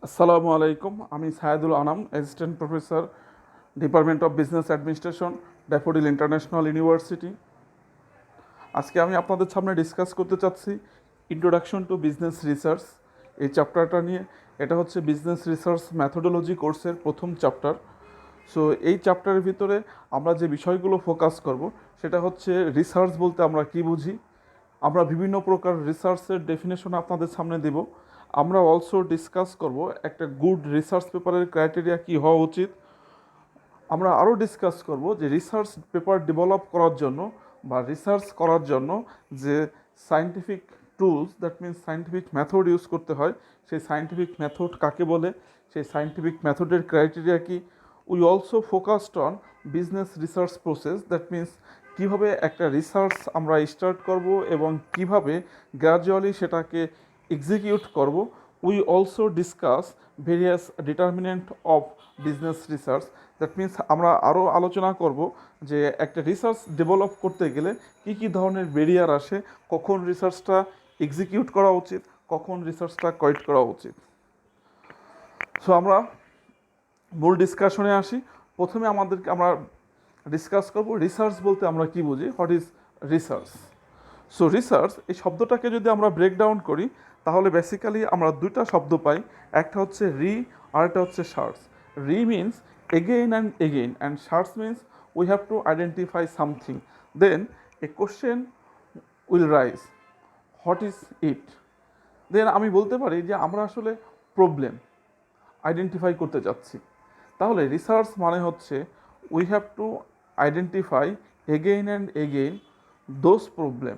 আসসালামু আলাইকুম। আমি Sayedul Anam, assistant professor, department of business administration, daffodil international university. আজকে আমি আপনাদের সামনে ডিসকাস করতে চাচ্ছি ইন্ট্রোডাকশন টু বিজনেস রিসার্চ এই চ্যাপ্টারটা নিয়ে। এটা হচ্ছে বিজনেস রিসার্চ ম্যাথোডোলজি কোর্সের প্রথম চ্যাপ্টার। সো এই চ্যাপ্টারের ভিতরে আমরা যে বিষয়গুলো ফোকাস করব সেটা হচ্ছে রিসার্চ বলতে আমরা কী বুঝি। আমরা বিভিন্ন প্রকার রিসার্চের ডেফিনেশন আপনাদের সামনে দেব। আমরা অলসো ডিসকাস করব একটা গুড রিসার্চ পেপারের ক্রাইটেরিয়া কী হওয়া উচিত। আমরা আরও ডিসকাস করব যে রিসার্চ পেপার ডেভেলপ করার জন্য বা রিসার্চ করার জন্য যে scientific tools, that means scientific method use করতে হয়, সেই সায়েন্টিফিক মেথড কাকে বলে, সেই সায়েন্টিফিক মেথডের ক্রাইটেরিয়া কী। We also focused on business research process, that means কীভাবে একটা রিসার্চ আমরা স্টার্ট করব এবং কিভাবে গ্র্যাজুয়ালি সেটাকে এক্সিকিউট করব। We also discuss various determinant of business research, that means আমরা আরও আলোচনা করব যে একটা রিসার্চ ডেভেলপ করতে গেলে কী কী ধরনের ব্যারিয়ার আসে, কখন রিসার্চটা এক্সিকিউট করা উচিত, কখন রিসার্চটা কোয়েট করা উচিত। সো আমরা মূল ডিসকাশনে আসি। প্রথমে আমরা ডিসকাস করব রিসার্চ বলতে আমরা কি বুঝি, what is research. So research এই শব্দটাকে যদি আমরা ব্রেকডাউন করি তাহলে বেসিক্যালি আমরা দুইটা শব্দ পাই, একটা হচ্ছে রি আর একটা হচ্ছে search. Re means again and search means we have to identify something, then a question will rise, what is it. Then আমি বলতে পারি যে আমরা আসলে প্রবলেম আইডেন্টিফাই করতে যাচ্ছি। তাহলে রিসার্চ মানে হচ্ছে we have to identify again and again those problem.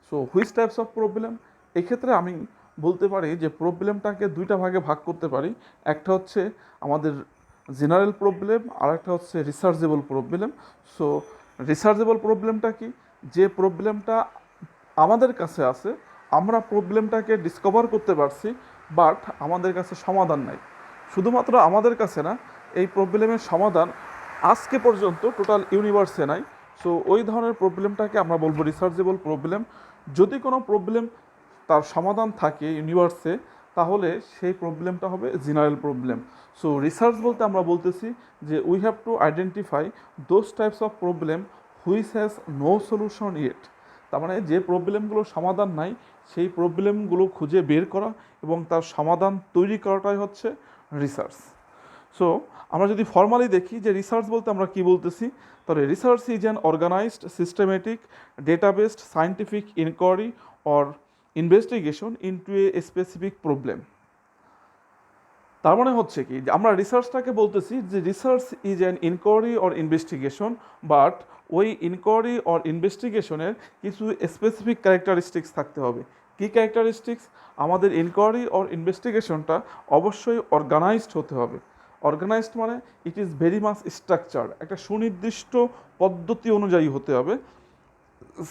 So which types of problem, এক্ষেত্রে আমি বলতে পারি যে প্রবলেমটাকে দুইটা ভাগে ভাগ করতে পারি। একটা হচ্ছে আমাদের জেনারেল প্রবলেম আর একটা হচ্ছে রিসার্চেবল প্রবলেম। সো রিসার্চেবল প্রবলেমটা কি, যে প্রবলেমটা আমাদের কাছে আছে, আমরা প্রবলেমটাকে ডিসকভার করতে পারছি, বাট আমাদের কাছে সমাধান নাই। শুধুমাত্র আমাদের কাছে না, এই প্রবলেমের সমাধান আজকে পর্যন্ত টোটাল ইউনিভার্সে নাই। সো ওই ধরনের প্রবলেমটাকে আমরা বলবো রিসার্চেবল প্রবলেম। যদি কোনো প্রবলেম তার সমাধান থাকে ইউনিভার্সে, তাহলে সেই প্রবলেমটা হবে জেনারেল প্রবলেম। সো রিসার্চ বলতে আমরা বলতেছি যে we have to identify those types of problem which has no solution yet. তার মানে যে প্রবলেমগুলোর সমাধান নাই সেই প্রবলেমগুলো খুঁজে বের করা এবং তার সমাধান তৈরি করাটাই হচ্ছে রিসার্চ। সো আমরা যদি ফর্মালি দেখি যে রিসার্চ বলতে আমরা কি বলতেছি, তাহলে research is an organised systematic data based scientific inquiry or investigation into a specific problem. তার মানে হচ্ছে কি যে আমরা রিসার্চটাকে বলতেছি যে research is an inquiry or investigation, but ওই ইনকোয়ারি অর ইনভেস্টিগেশনের কিছু স্পেসিফিক ক্যারেক্টারিস্টিক্স থাকতে হবে। কী ক্যারেক্টারিস্টিক্স? আমাদের ইনকোয়ারি অর ইনভেস্টিগেশনটা অবশ্যই অর্গানাইজড হতে হবে। অর্গানাইজড মানে it is very much structure, একটা সুনির্দিষ্ট পদ্ধতি অনুযায়ী হতে হবে।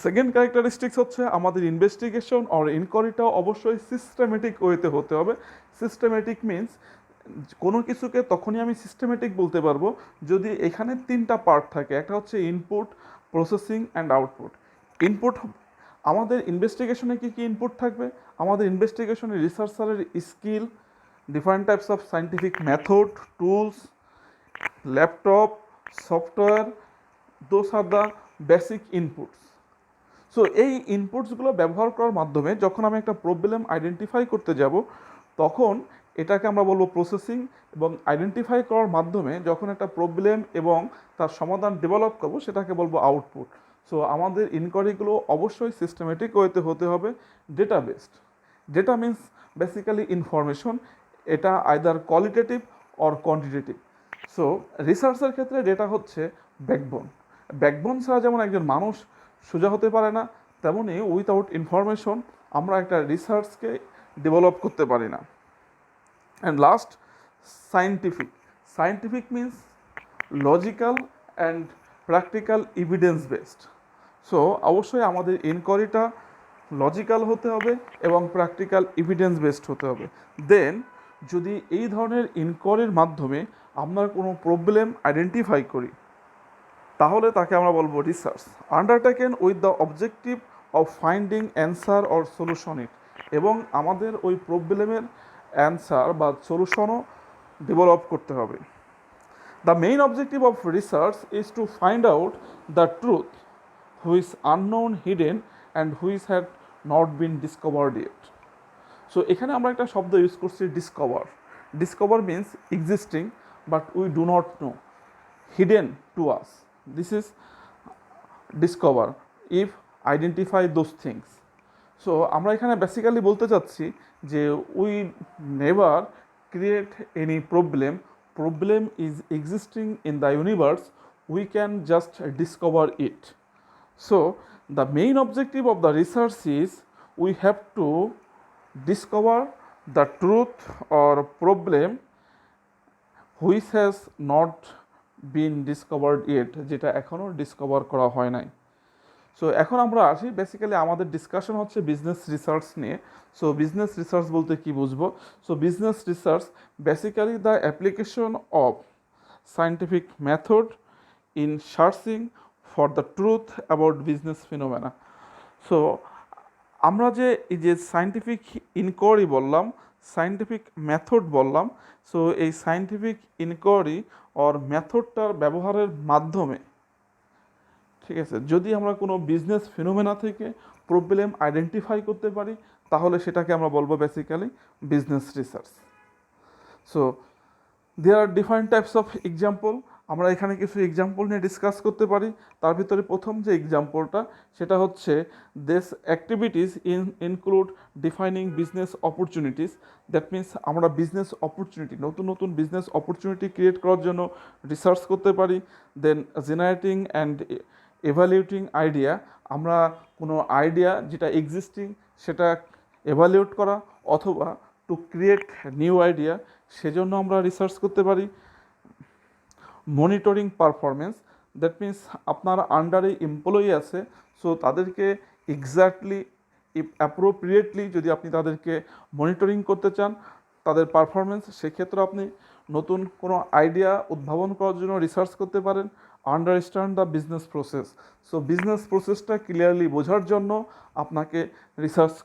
সেকেন্ড ক্যারেক্টারিস্টিক্স হচ্ছে আমাদের ইনভেস্টিগেশন অর ইনকোয়ারিটাও অবশ্যই সিস্টেমেটিক ওয়েতে হতে হবে। সিস্টেমেটিক মিনস কোনো কিছুকে তখনই আমি সিস্টেমেটিক বলতে পারবো যদি এখানে তিনটা পার্ট থাকে। একটা হচ্ছে input, processing and output. Input, আমাদের ইনভেস্টিগেশনে কী কী ইনপুট থাকবে? আমাদের ইনভেস্টিগেশনে রিসার্চারের skill, different types of scientific method, tools, laptop, software, those are the basic inputs. So এই ইনপুটসগুলো ব্যবহার করার মাধ্যমে যখন আমি একটা প্রবলেম আইডেন্টিফাই করতে যাব, তখন এটাকে আমরা বলবো প্রসেসিং, এবং আইডেন্টিফাই করার মাধ্যমে যখন একটা প্রবলেম এবং তার সমাধান ডেভেলপ করবো সেটাকে বলবো আউটপুট। সো আমাদের ইনকোয়ারিগুলো অবশ্যই সিস্টেমেটিক ওয়েতে হতে হবে, data based. Data means basically information, এটা either qualitative or quantitative. So রিসার্চের ক্ষেত্রে ডেটা হচ্ছে ব্যাকবোন। ব্যাকবোন ছাড়া যেমন একজন মানুষ সোজা হতে পারে না, তেমনই উইথাউট ইনফরমেশন আমরা একটা রিসার্চকে ডেভেলপ করতে পারি না। And last, scientific. Scientific means logical and practical evidence based. So অবশ্যই আমাদের ইনকোয়ারিটা লজিক্যাল হতে হবে এবং প্র্যাকটিক্যাল এভিডেন্স বেসড হতে হবে। দেন যদি এই ধরনের ইনকোয়ারির মাধ্যমে আমরা কোনো প্রবলেম আইডেন্টিফাই করি, তাহলে তাকে আমরা বলবো research undertaken with the objective of finding answer or solution it. এবং আমাদের ওই প্রবলেমের অ্যান্সার বা সলিউশনও ডেভেলপ করতে হবে। The main objective of research is to find out the truth which unknown hidden and which had not been discovered yet. So এখানে আমরা একটা শব্দ ইউজ করছি discover. Discover means existing but we do not know, hidden to us, this is discover if identify those things. So আমরা এখানে basically বলতে চাচ্ছি যে we never create any problem, problem is existing in the universe, we can just discover it. So the main objective of the research is we have two discover the truth or problem which has not been discovered yet, যেটা এখনও discover করা হয় নাই। So এখন আমরা আসি, basically আমাদের discussion হচ্ছে বিজনেস রিসার্চ নিয়ে। সো বিজনেস রিসার্চ বলতে কি বুঝবো? So business research basically the application of scientific method in searching for the truth about business ফিনোমেনা। So আমরা যে এই যে সায়েন্টিফিক ইনকোয়ারি বললাম, সায়েন্টিফিক মেথড বললাম, সো এই সায়েন্টিফিক ইনকোয়ারি অর মেথডটার ব্যবহারের মাধ্যমে, ঠিক আছে, যদি আমরা কোনো বিজনেস ফিনোমেনা থেকে প্রবলেম আইডেন্টিফাই করতে পারি তাহলে সেটাকে আমরা বলবো basically business research. So there are different types of example. আমরা এখানে কিছু এক্সাম্পল নিয়ে ডিসকাস করতে পারি। তার ভিতরে প্রথম যে এক্সাম্পলটা সেটা হচ্ছে this activities include defining business opportunities. That means আমরা বিজনেস অপরচুনিটি, নতুন নতুন বিজনেস অপরচুনিটি ক্রিয়েট করার জন্য রিসার্চ করতে পারি। দেন জেনারেটিং অ্যান্ড এভালুয়েটিং আইডিয়া, আমরা কোনো আইডিয়া যেটা এক্সিস্টিং সেটা এভালুয়েট করা, অথবা টু ক্রিয়েট নিউ আইডিয়া, সেজন্য আমরা রিসার্চ করতে পারি। মনিটরিং পারফরমেন্স, দ্যাট মিনস আপনার আন্ডারে এমপ্লয়ি আছে, সো তাদেরকে এক্স্যাক্টলি অ্যাপ্রোপ্রিয়েটলি যদি আপনি তাদেরকে মনিটরিং করতে চান তাদের পারফরমেন্স, সেক্ষেত্রে আপনি নতুন কোনো আইডিয়া উদ্ভাবন করার জন্য রিসার্চ করতে পারেন। Understand the business process, so business প্রসেসটা ক্লিয়ারলি বোঝার জন্য আপনাকে রিসার্চ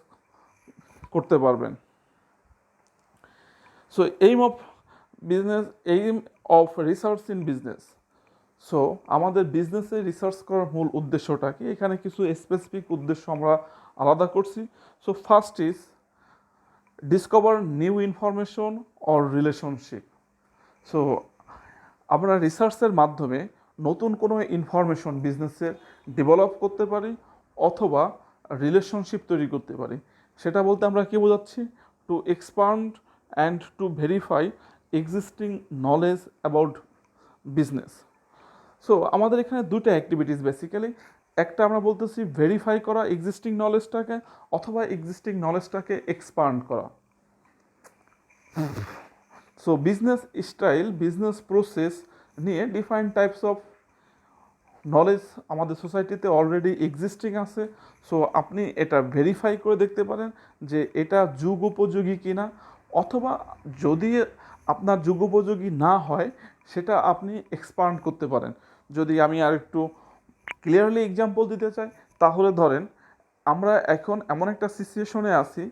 করতে পারবেন। So aim of business, aim of research in business. So আমাদের বিজনেসে রিসার্চ করার মূল উদ্দেশ্যটা কি? এখানে কিছু স্পেসিফিক উদ্দেশ্য আমরা আলাদা করছি। So first is discover new information or relationship. So আমরা রিসার্চের মাধ্যমে নতুন কোনো ইনফরমেশন বিজনেসের ডেভেলপ করতে পারি অথবা রিলেশনশিপ তৈরি করতে পারি। সেটা বলতে আমরা কী বোঝাচ্ছি? Two expand and to verify existing knowledge about business. So আমাদের এখানে দুটো অ্যাক্টিভিটিস বেসিক্যালি, একটা আমরা বলতেছি ভেরিফাই করা এক্সিস্টিং নলেজটাকে, অথবা এক্সিস্টিং নলেজটাকে এক্সপান্ড করা। So business style, business process নিয়ে ডিফারেন্ট টাইপস অফ নলেজ আমাদের সোসাইটিতে অলরেডি এক্সিস্টিং আছে। সো আপনি এটা ভেরিফাই করে দেখতে পারেন যে এটা যুগ উপযোগী কিনা, অথবা যদি আপনার যুগ উপযোগী না হয় সেটা আপনি এক্সপান্ড করতে পারেন। যদি আমি আর একটু ক্লিয়ারলি এক্সাম্পল দিতে চাই তাহলে ধরেন আমরা এখন এমন একটা সিচুয়েশনে আছি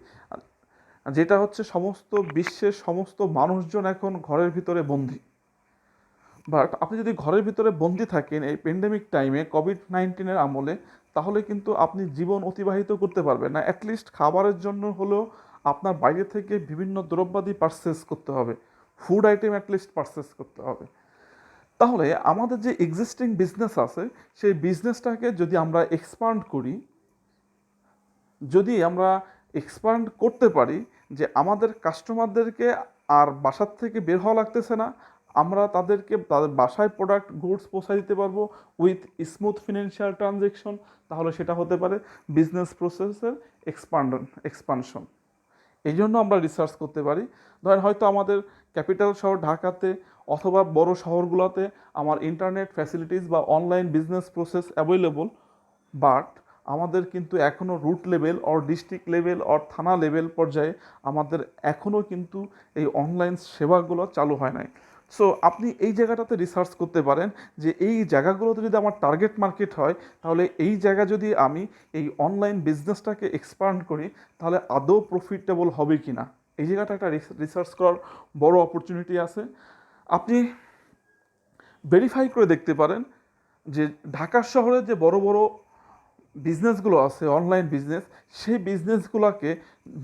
যেটা হচ্ছে সমস্ত বিশ্বের সমস্ত মানুষজন এখন ঘরের ভিতরে বন্দী। বাট আপনি যদি ঘরের ভিতরে বন্দী থাকেন এই প্যান্ডেমিক টাইমে, কোভিড-19 আমলে, তাহলে কিন্তু আপনি জীবন অতিবাহিত করতে পারবেন না। অ্যাটলিস্ট খাবারের জন্য হলেও আপনার বাইরে থেকে বিভিন্ন দ্রব্যাদি পারচেস করতে হবে, ফুড আইটেম অ্যাটলিস্ট পারচেস করতে হবে। তাহলে আমাদের যে এক্সিস্টিং বিজনেস আছে সেই বিজনেসটাকে যদি আমরা এক্সপান্ড করি, যদি আমরা এক্সপান্ড করতে পারি যে আমাদের কাস্টমারদেরকে আর বাসার থেকে বের হওয়া লাগতেছে না, আমরা তাদেরকে তাদের বাসায় প্রোডাক্ট গুডস পৌঁছে দিতে পারবো উইথ স্মুথ ফিনান্সিয়াল ট্রানজ্যাকশন, তাহলে সেটা হতে পারে বিজনেস প্রসেসের এক্সপানশন। এই জন্য আমরা রিসার্চ করতে পারি। ধরেন হয়তো আমাদের ক্যাপিটাল শহর ঢাকাতে অথবা বড় শহরগুলোতে আমার ইন্টারনেট ফ্যাসিলিটিস বা online business process available, but আমাদের কিন্তু এখনও root level or district level or thana level পর্যায়ে আমাদের এখনও কিন্তু এই অনলাইন সেবাগুলো চালু হয় নাই। সো আপনি এই জায়গাটাতে রিসার্চ করতে পারেন যে এই জায়গাগুলোতে যদি আমার টার্গেট মার্কেট হয় তাহলে এই জায়গা যদি আমি এই অনলাইন বিজনেসটাকে এক্সপান্ড করি তাহলে আদৌ প্রফিটেবল হবে কি না। এই জায়গাটা একটা রিসার্চ করার বড় অপরচুনিটি আছে। আপনি ভেরিফাই করে দেখতে পারেন যে ঢাকা শহরে যে বড় বড় বিজনেসগুলো আছে, অনলাইন বিজনেস, সেই বিজনেসগুলোকে,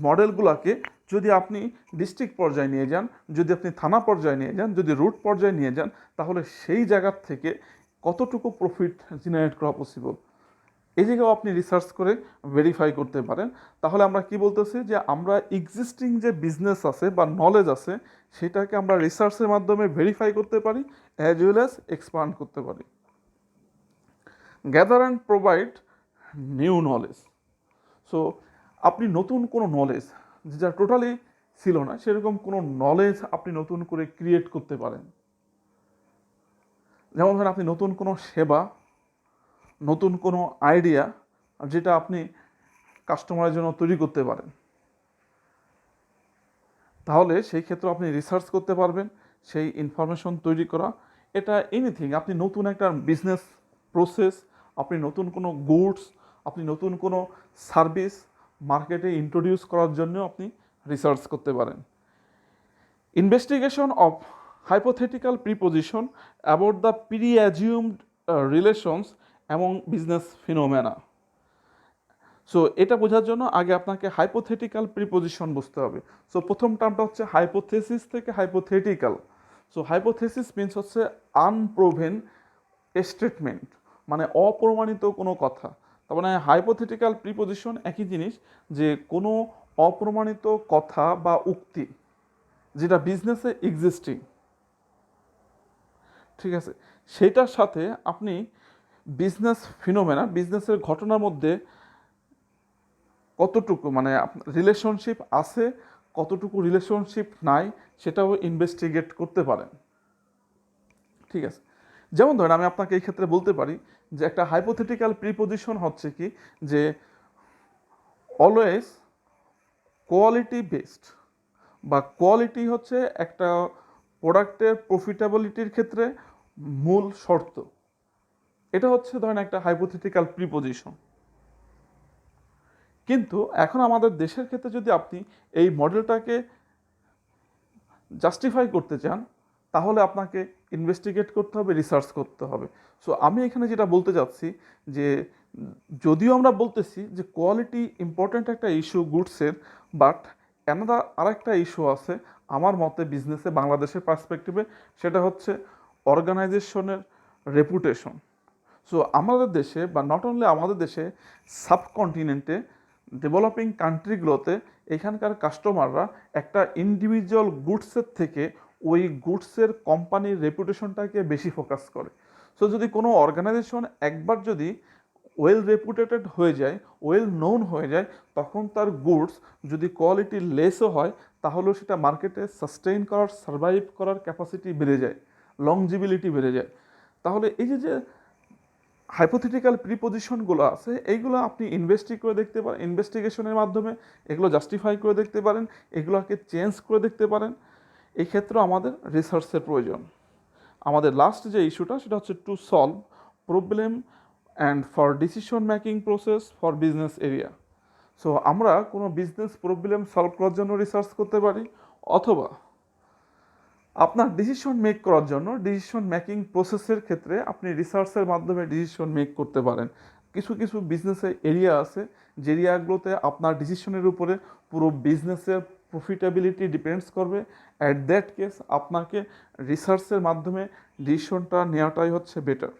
মডেলগুলোকে যদি আপনি ডিস্ট্রিক্ট পর্যায়ে নিয়ে যান, যদি আপনি থানা পর্যায়ে নিয়ে যান, যদি রুট পর্যায়ে নিয়ে যান, তাহলে সেই জায়গার থেকে কতটুকু প্রফিট জেনারেট করা পসিবল, এই জায়গাও আপনি রিসার্চ করে ভেরিফাই করতে পারেন। তাহলে আমরা কি বলতেছি যে আমরা এক্সিস্টিং যে বিজনেস আছে বা নলেজ আছে সেটাকে আমরা রিসার্চের মাধ্যমে ভেরিফাই করতে পারি, অ্যাজ ওয়েল অ্যাজ এক্সপান্ড করতে পারি। Gather and provide new knowledge. So আপনি নতুন কোনো নলেজ যেটা টোটালি ছিল না, সেরকম কোনো নলেজ আপনি নতুন করে ক্রিয়েট করতে পারেন। যেমন ধরেন আপনি নতুন কোনো সেবা, নতুন কোনো আইডিয়া যেটা আপনি কাস্টমারের জন্য তৈরি করতে পারেন, তাহলে সেই ক্ষেত্রে আপনি রিসার্চ করতে পারবেন সেই ইনফরমেশন তৈরি করা। এটা এনিথিং, আপনি নতুন একটা বিজনেস প্রসেস, আপনি নতুন কোনো গুডস, আপনি নতুন কোনো সার্ভিস মার্কেটে ইন্ট্রোডিউস করার জন্য আপনি রিসার্চ করতে পারেন। Investigation of hypothetical preposition about the pre-assumed relations among business phenomena. So এটা বোঝার জন্য আগে আপনাকে হাইপোথেটিক্যাল প্রিপোজিশন বুঝতে হবে। সো প্রথম টার্মটা হচ্ছে হাইপোথেসিস থেকে হাইপোথেটিক্যাল। সো হাইপোথেসিস মিনস হচ্ছে আনপ্রুভেন স্টেটমেন্ট, মানে অপ্রমাণিত কোনো কথা। তার মানে হাইপোথেটিক্যাল প্রিপোজিশন একই জিনিস, যে কোনো অপ্রমাণিত কথা বা উক্তি যেটা বিজনেসে এক্সিস্টিং, ঠিক আছে, সেটার সাথে আপনি বিজনেস ফিনোমেনা, বিজনেসের ঘটনার মধ্যে কতটুকু মানে রিলেশনশিপ আছে, কতটুকু রিলেশনশিপ নাই, সেটাও ইনভেস্টিগেট করতে পারেন। ঠিক আছে, যেমন ধরেন আমি আপনাকে এই ক্ষেত্রে বলতে পারি যে একটা হাইপোথেটিক্যাল প্রিপোজিশন হচ্ছে কি, যে অলওয়েজ কোয়ালিটি বেসড, বা কোয়ালিটি হচ্ছে একটা প্রোডাক্টের প্রফিটেবিলিটির ক্ষেত্রে মূল শর্ত। এটা হচ্ছে ধরেন একটা হাইপোথেটিক্যাল প্রিপোজিশন। কিন্তু এখন আমাদের দেশের ক্ষেত্রে যদি আপনি এই মডেলটাকে জাস্টিফাই করতে চান, তাহলে আপনাকে ইনভেস্টিগেট করতে হবে, রিসার্চ করতে হবে। সো আমি এখানে যেটা বলতে চাচ্ছি যে যদিও আমরা বলতেছি যে কোয়ালিটি ইম্পর্ট্যান্ট একটা ইস্যু গুডসের, বাট অ্যানাদার আরেকটা ইস্যু আছে আমার মতে বিজনেসে বাংলাদেশের পার্সপেক্টিভে, সেটা হচ্ছে অর্গানাইজেশনের রেপুটেশন। সো আমাদের দেশে, বা নট অনলি আমাদের দেশে, সাবকন্টিনেন্টে ডেভেলপিং কান্ট্রিগুলোতে এখানকার কাস্টমাররা একটা ইন্ডিভিজুয়াল গুডসের থেকে ওই গুডসের কোম্পানির রেপুটেশনটাকে বেশি ফোকাস করে। সো যদি কোনো অর্গানাইজেশন একবার যদি ওয়েল রেপুটেটেড হয়ে যায়, ওয়েল নোন হয়ে যায়, তখন তার গুডস যদি কোয়ালিটি লেসও হয়, তাহলেও সেটা মার্কেটে সাস্টেইন করার, সার্ভাইভ করার ক্যাপাসিটি বেড়ে যায়, লংজিবিলিটি বেড়ে যায়। তাহলে এই যে হাইপোথেটিক্যাল প্রিপোজিশনগুলো আছে, এইগুলো আপনি করে দেখতে পারেন, ইনভেস্টিগেশনের মাধ্যমে এগুলো জাস্টিফাই করে দেখতে পারেন, এগুলোকে চেঞ্জ করে দেখতে পারেন। এই ক্ষেত্রে আমাদের রিসার্চের প্রয়োজন। আমাদের লাস্ট যে ইস্যুটা সেটা হচ্ছে to solve problem and for decision making process for business area. So আমরা কোনো বিজনেস প্রবলেম সলভ করার জন্য রিসার্চ করতে পারি, অথবা আপনার ডিসিশন মেক করার জন্য, ডিসিশন মেকিং প্রসেসের ক্ষেত্রে আপনি রিসার্চের মাধ্যমে ডিসিশন মেক করতে পারেন। কিছু কিছু বিজনেসের এরিয়া আছে যে এরিয়াগুলোতে আপনার ডিসিশনের উপরে পুরো বিজনেসের প্রফিটেবিলিটি ডিপেন্ডস করবে। অ্যাট দ্যাট কেস আপনাকে রিসার্চের মাধ্যমে ডিসিশনটা নেওয়াটাই হচ্ছে বেটার।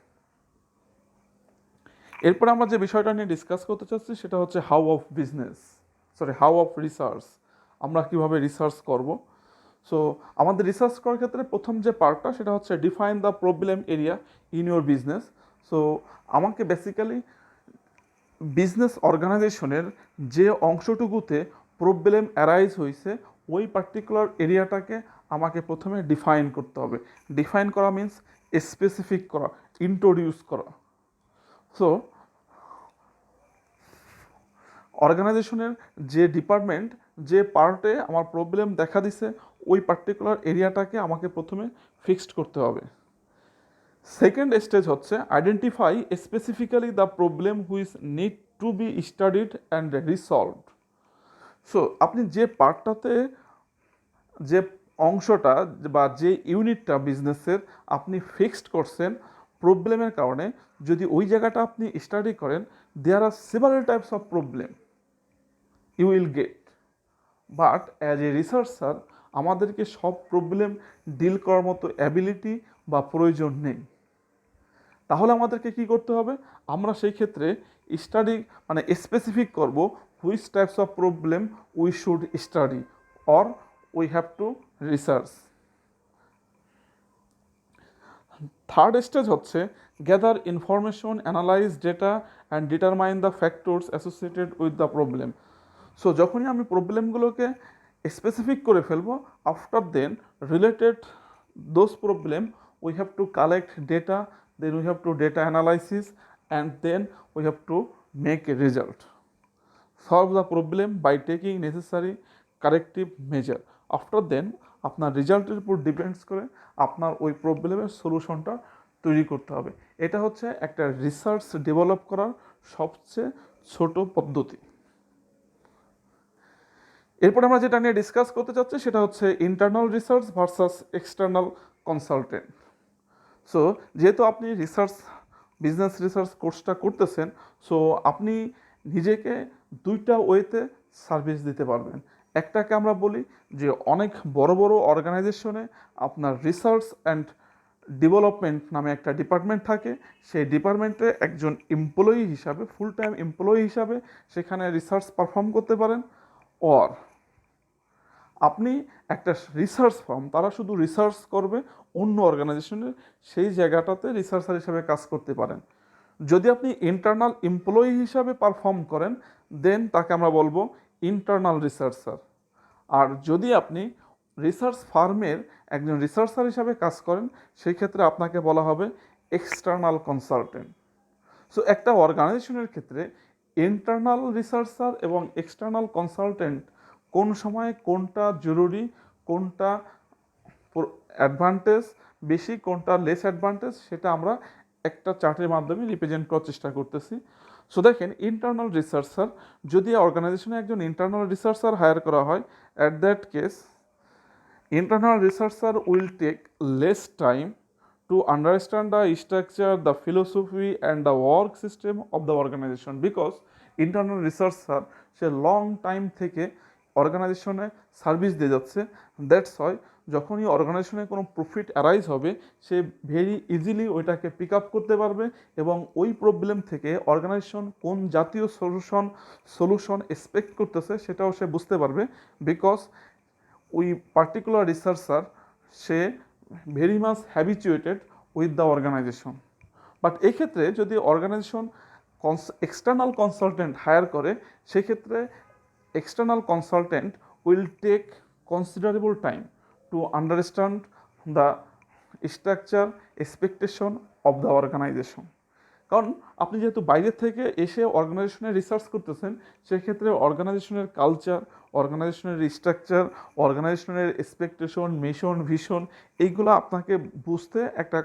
এরপর আমরা যে বিষয়টা নিয়ে ডিসকাস করতে চাচ্ছি সেটা হচ্ছে হাউ অফ রিসার্চ। আমরা কিভাবে রিসার্চ করব। সো আমাদের রিসার্চ করার ক্ষেত্রে প্রথম যে পার্টটা সেটা হচ্ছে define the problem area in your business. So আমাকে বেসিক্যালি বিজনেস অর্গানাইজেশনের যে অংশটুকুতে প্রবলেম অ্যারাইজ হয়েছে ওই পার্টিকুলার এরিয়াটাকে আমাকে প্রথমে ডিফাইন করতে হবে। ডিফাইন করা মিন্স স্পেসিফিক করা, ইন্ট্রোডিউস করা। সো অর্গানাইজেশনের যে ডিপার্টমেন্ট, যে পার্টে আমার প্রবলেম দেখা দিছে, ওই পার্টিকুলার এরিয়াটাকে আমাকে প্রথমে ফিক্সড করতে হবে। সেকেন্ড স্টেজ হচ্ছে identify specifically the problem which need to be studied and resolved. So আপনি যে পার্টটাতে যে অংশটা বা যে ইউনিটটা বিজনেসের আপনি ফিক্সড করছেন প্রবলেমের কারণে, যদি ওই জায়গাটা আপনি স্টাডি করেন, there are several types of problem you will get. But as a researcher আমাদেরকে সব প্রবলেম ডিল করার মতো অ্যাবিলিটি বা প্রয়োজন নেই। তাহলে আমাদেরকে কি করতে হবে? আমরা সেই ক্ষেত্রে স্টাডি মানে স্পেসিফিক করব which types of problem we should study or we have to research. Third stage হচ্ছে gather information, analyse data and determine the factors associated with the problem. So যখনই আমি প্রবলেমগুলোকে স্পেসিফিক করে ফেলবো, after then related those problem we have to collect data, then we have to data analysis and then we have to make a result, solve the problem by taking necessary corrective measure. After দেন আপনার রেজাল্টের উপর depends করে আপনার ওই প্রবলেমের সলিউশনটা তৈরি করতে হবে। এটা হচ্ছে একটা রিসার্চ ডেভেলপ করার সবচেয়ে ছোট পদ্ধতি। এরপর আমরা যেটা নিয়ে ডিসকাস করতে চাচ্ছি সেটা হচ্ছে internal research versus external consultant. So যেহেতু আপনি বিজনেস রিসার্চ কোর্সটা করতেছেন, সো আপনি নিজেকে দুইটা ওয়েতে সার্ভিস দিতে পারবেন। একটাকে আমরা বলি যে অনেক বড় বড় অর্গানাইজেশনে আপনার রিসার্চ অ্যান্ড ডেভেলপমেন্ট নামে একটা ডিপার্টমেন্ট থাকে, সেই ডিপার্টমেন্টে একজন এমপ্লয়ি হিসাবে, ফুল টাইম এমপ্লয়ি হিসাবে সেখানে রিসার্চ পারফর্ম করতে পারেন। অর আপনি একটা রিসার্চ ফার্ম, তারা শুধু রিসার্চ করবে অন্য অর্গানাইজেশনের, সেই জায়গাটাতে রিসার্চার হিসাবে কাজ করতে পারেন। যদি আপনি ইন্টারনাল এমপ্লয়ি হিসাবে পারফর্ম করেন, দেন তাকে আমরা বলবো ইন্টারনাল রিসার্চার। আর যদি আপনি রিসার্চ ফার্মের একজন রিসার্চার হিসাবে কাজ করেন, সেই ক্ষেত্রে আপনাকে বলা হবে এক্সটার্নাল কনসালটেন্ট। সো একটা অর্গানাইজেশনের ক্ষেত্রে ইন্টারনাল রিসার্চার এবং এক্সটার্নাল কনসালটেন্ট কোন সময় কোনটা জরুরি, কোনটা অ্যাডভান্টেজ বেশি, কোনটা লেস অ্যাডভান্টেজ, সেটা আমরা একটা চার্টের মাধ্যমে রিপ্রেজেন্ট করার চেষ্টা করতেছি। সো দেখেন, ইন্টারনাল রিসার্চার, যদি অর্গানাইজেশনে একজন ইন্টারনাল রিসার্চার হায়ার করা হয়, at that case internal researcher will take less time to understand the structure, the philosophy and the work system of the organization, because internal researcher say long time থেকে অর্গানাইজেশনে service দিয়ে যাচ্ছে। That's হয় যখনই অর্গানাইজেশনে কোনো প্রফিট অ্যারাইজ হবে, সে very easily ওইটাকে পিক আপ করতে পারবে এবং ওই প্রবলেম থেকে অর্গানাইজেশন কোন জাতীয় সলিউশন এক্সপেক্ট করতেছে সেটাও সে বুঝতে পারবে, বিকজ ওই পার্টিকুলার রিসার্চার সে very much habituated with the organisation. But এই ক্ষেত্রে যদি অর্গানাইজেশন এক্সটার্নাল কনসালটেন্ট হায়ার করে, সেক্ষেত্রে external consultant will take considerable time to understand the structure expectation of the organisation. কারণ আপনি যেহেতু বাইরে থেকে এসে অর্গানাইজেশনে রিসার্চ করতেছেন, সেক্ষেত্রে অর্গানাইজেশনের কালচার, অর্গানাইজেশনের স্ট্রাকচার, অর্গানাইজেশনের এক্সপেকটেশন, মিশন, ভিশন, এইগুলো আপনাকে বুঝতে একটা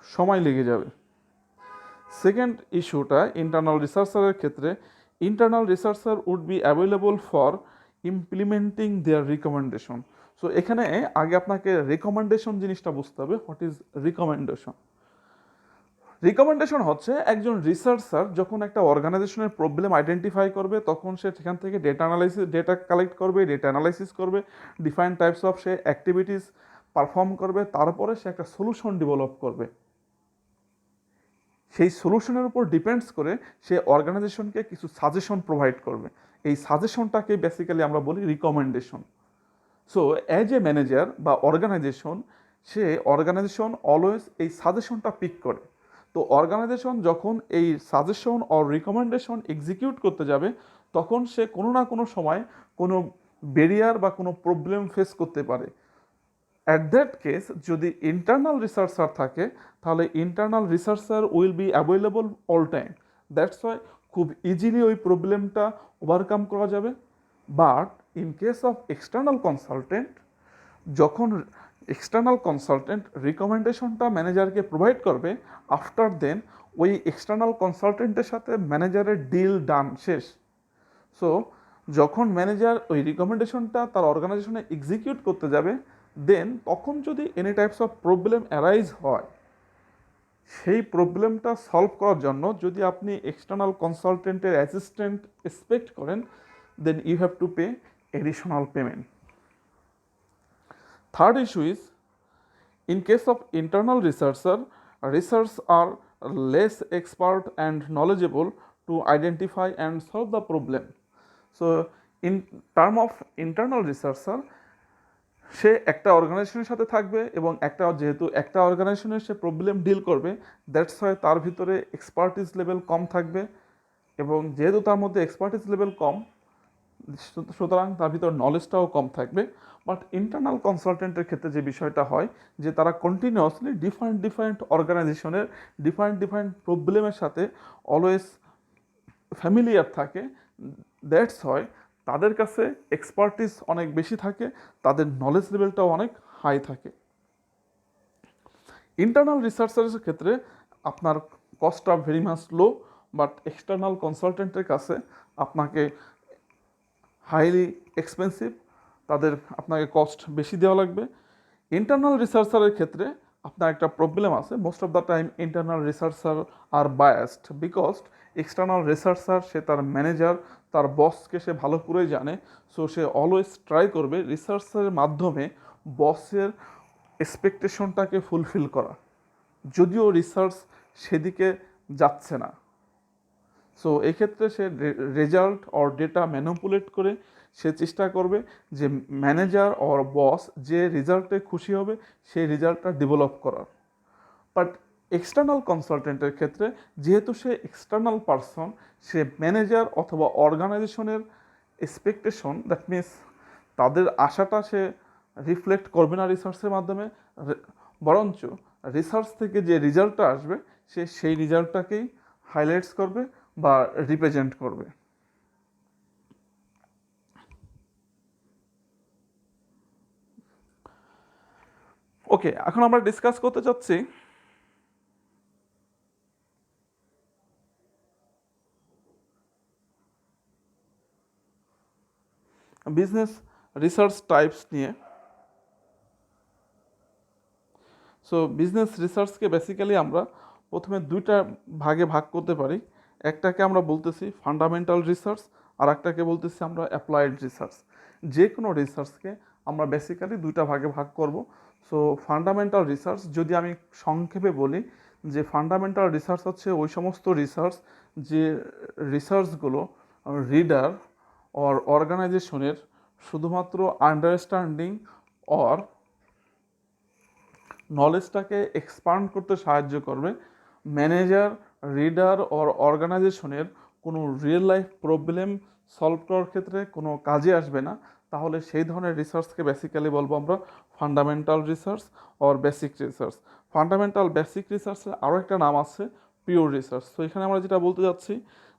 সময় লেগে যাবে। সেকেন্ড ইস্যুটা ইন্টারনাল রিসার্চারের ক্ষেত্রে, internal researcher would be available for implementing their recommendation. So এখানে আগে আপনাকে রিকমেন্ডেশন জিনিসটা বুঝতে হবে। What is recommendation? রিকমেন্ডেশন হচ্ছে একজন রিসার্চার যখন একটা অর্গানাইজেশনের প্রবলেম আইডেন্টিফাই করবে, তখন সে সেখান থেকে ডেটা কালেক্ট করবে, ডেটা অ্যানালাইসিস করবে, different types of say activities perform করবে, তারপরে সে একটা সলিউশন ডেভেলপ করবে। সেই সলিউশনের উপর ডিপেন্ডস করে সে অর্গানাইজেশনকে কিছু সাজেশন প্রোভাইড করবে। এই সাজেশনটাকে বেসিক্যালি আমরা বলি recommendation. So as a manager বা অর্গানাইজেশন অলওয়েজ এই সাজেশনটা পিক করে। তো অর্গানাইজেশন যখন এই সাজেশন অর রিকমেন্ডেশন এক্সিকিউট করতে যাবে, তখন সে কোনো না কোনো সময় কোনো ব্যারিয়ার বা কোনো প্রবলেম ফেস করতে পারে। অ্যাট দ্যাট কেস যদি ইন্টারনাল রিসার্চার থাকে, তাহলে internal researcher will be available all time. That's why খুব ইজিলি ওই প্রবলেমটা ওভারকাম করা যাবে। But in case of external consultant, যখন এক্সটার্নাল কনসালটেন্ট রিকমেন্ডেশনটা ম্যানেজারকে প্রোভাইড করবে, আফটার দেন ওই এক্সটার্নাল কনসালটেন্টের সাথে ম্যানেজারের ডিল ডান, শেষ। সো যখন ম্যানেজার ওই রিকমেন্ডেশনটা তার অর্গানাইজেশনে এক্সিকিউট করতে যাবে, দেন তখন যদি any types of problem arise হয়, সেই প্রবলেমটা সলভ করার জন্য যদি আপনি এক্সটার্নাল কনসালটেন্টের অ্যাসিস্ট্যান্ট এক্সপেক্ট করেন, then you have to pay additional payment. Third issue is, in case of internal researcher, researchers are less expert and knowledgeable to identify and solve the problem. So in term of internal researcher, সে একটা অর্গানাইজেশনের সাথে থাকবে এবং যেহেতু একটা অর্গানাইজেশনের সে problem deal করবে, that's why তার ভিতরে এক্সপার্টিস লেভেল কম থাকবে, এবং যেহেতু তার মধ্যে এক্সপার্টিস লেভেল কম, সুতরাং তার ভিতর নলেজটাও কম থাকবে। বাট ইন্টারনাল কনসালটেন্টের ক্ষেত্রে যে বিষয়টা হয়, যে তারা কন্টিনিউয়াসলি ডিফারেন্ট অর্গানাইজেশনের ডিফারেন্ট প্রবলেমের সাথে অলওয়েজ ফ্যামিলিয়ার থাকে, দ্যাটস হয় তাদের কাছে এক্সপার্টিস অনেক বেশি থাকে, তাদের নলেজ লেভেলটাও অনেক হাই থাকে। ইন্টারনাল রিসার্চারের ক্ষেত্রে আপনার কস্টটা very much low, but external কনসালটেন্টের কাছে আপনাকে হাইলি এক্সপেন্সিভ, আপনাকে কস্ট বেশি দেওয়া লাগবে। ইন্টারনাল রিসার্চারের ক্ষেত্রে আপনার একটা প্রবলেম আছে, most of the time internal researcher are biased, because external researcher সে তার ম্যানেজার, তার বসকে সে ভালো করেই জানে, সো সে অলওয়েজ ট্রাই করবে রিসার্চের মাধ্যমে বসের এক্সপেকটেশনটাকে ফুলফিল করা, যদিও রিসার্চ সেদিকে যাচ্ছে না। সো এক্ষেত্রে সে রেজাল্ট অর ডেটা ম্যানিপুলেট করে সে চেষ্টা করবে যে ম্যানেজার অর বস যে রেজাল্টে খুশি হবে সেই রেজাল্টটা ডেভেলপ করার। বাট এক্সটার্নাল কনসালটেন্টের ক্ষেত্রে যেহেতু সে এক্সটার্নাল পারসন, সে ম্যানেজার অথবা অর্গানাইজেশনের এক্সপেকটেশন, দ্যাট মিনস তাদের আশাটা সে রিফ্লেক্ট করবে না রিসার্চের মাধ্যমে, বরঞ্চ রিসার্চ থেকে যে রেজাল্টটা আসবে সে সেই রেজাল্টটাকেই হাইলাইটস করবে বা রিপ্রেজেন্ট করবে। ওকে, এখন আমরা ডিসকাস করতে চাচ্ছি বিজনেস রিসার্চ টাইপস নিয়ে। সো বিজনেস রিসার্চকে বেসিক্যালি আমরা প্রথমে দুইটা ভাগে ভাগ করতে পারি। একটাকে আমরা বলতেছি ফান্ডামেন্টাল রিসার্চ, আর একটাকে বলতেছি আমরা অ্যাপ্লাইড রিসার্চ। যে কোনো রিসার্চকে আমরা বেসিক্যালি দুইটা ভাগে ভাগ করব। সো ফান্ডামেন্টাল রিসার্চ যদি আমি সংক্ষেপে বলি, যে ফান্ডামেন্টাল রিসার্চ হচ্ছে ওই সমস্ত রিসার্চ যে রিসার্চগুলো রিডার অর অর্গানাইজেশনের শুধুমাত্র আন্ডারস্ট্যান্ডিং অর নলেজটাকে এক্সপান্ড করতে সাহায্য করবে, ম্যানেজার, রিডার অর অর্গানাইজেশনের কোনো রিয়েল লাইফ প্রবলেম সলভ করার ক্ষেত্রে কোনো কাজে আসবে না, তাহলে সেই ধরনের রিসার্চকে বেসিক্যালি বলবো আমরা fundamental research or basic research. Fundamental basic রিসার্চের আরও একটা নাম আছে পিওর রিসার্চ। তো এখানে আমরা যেটা বলতে যাচ্ছি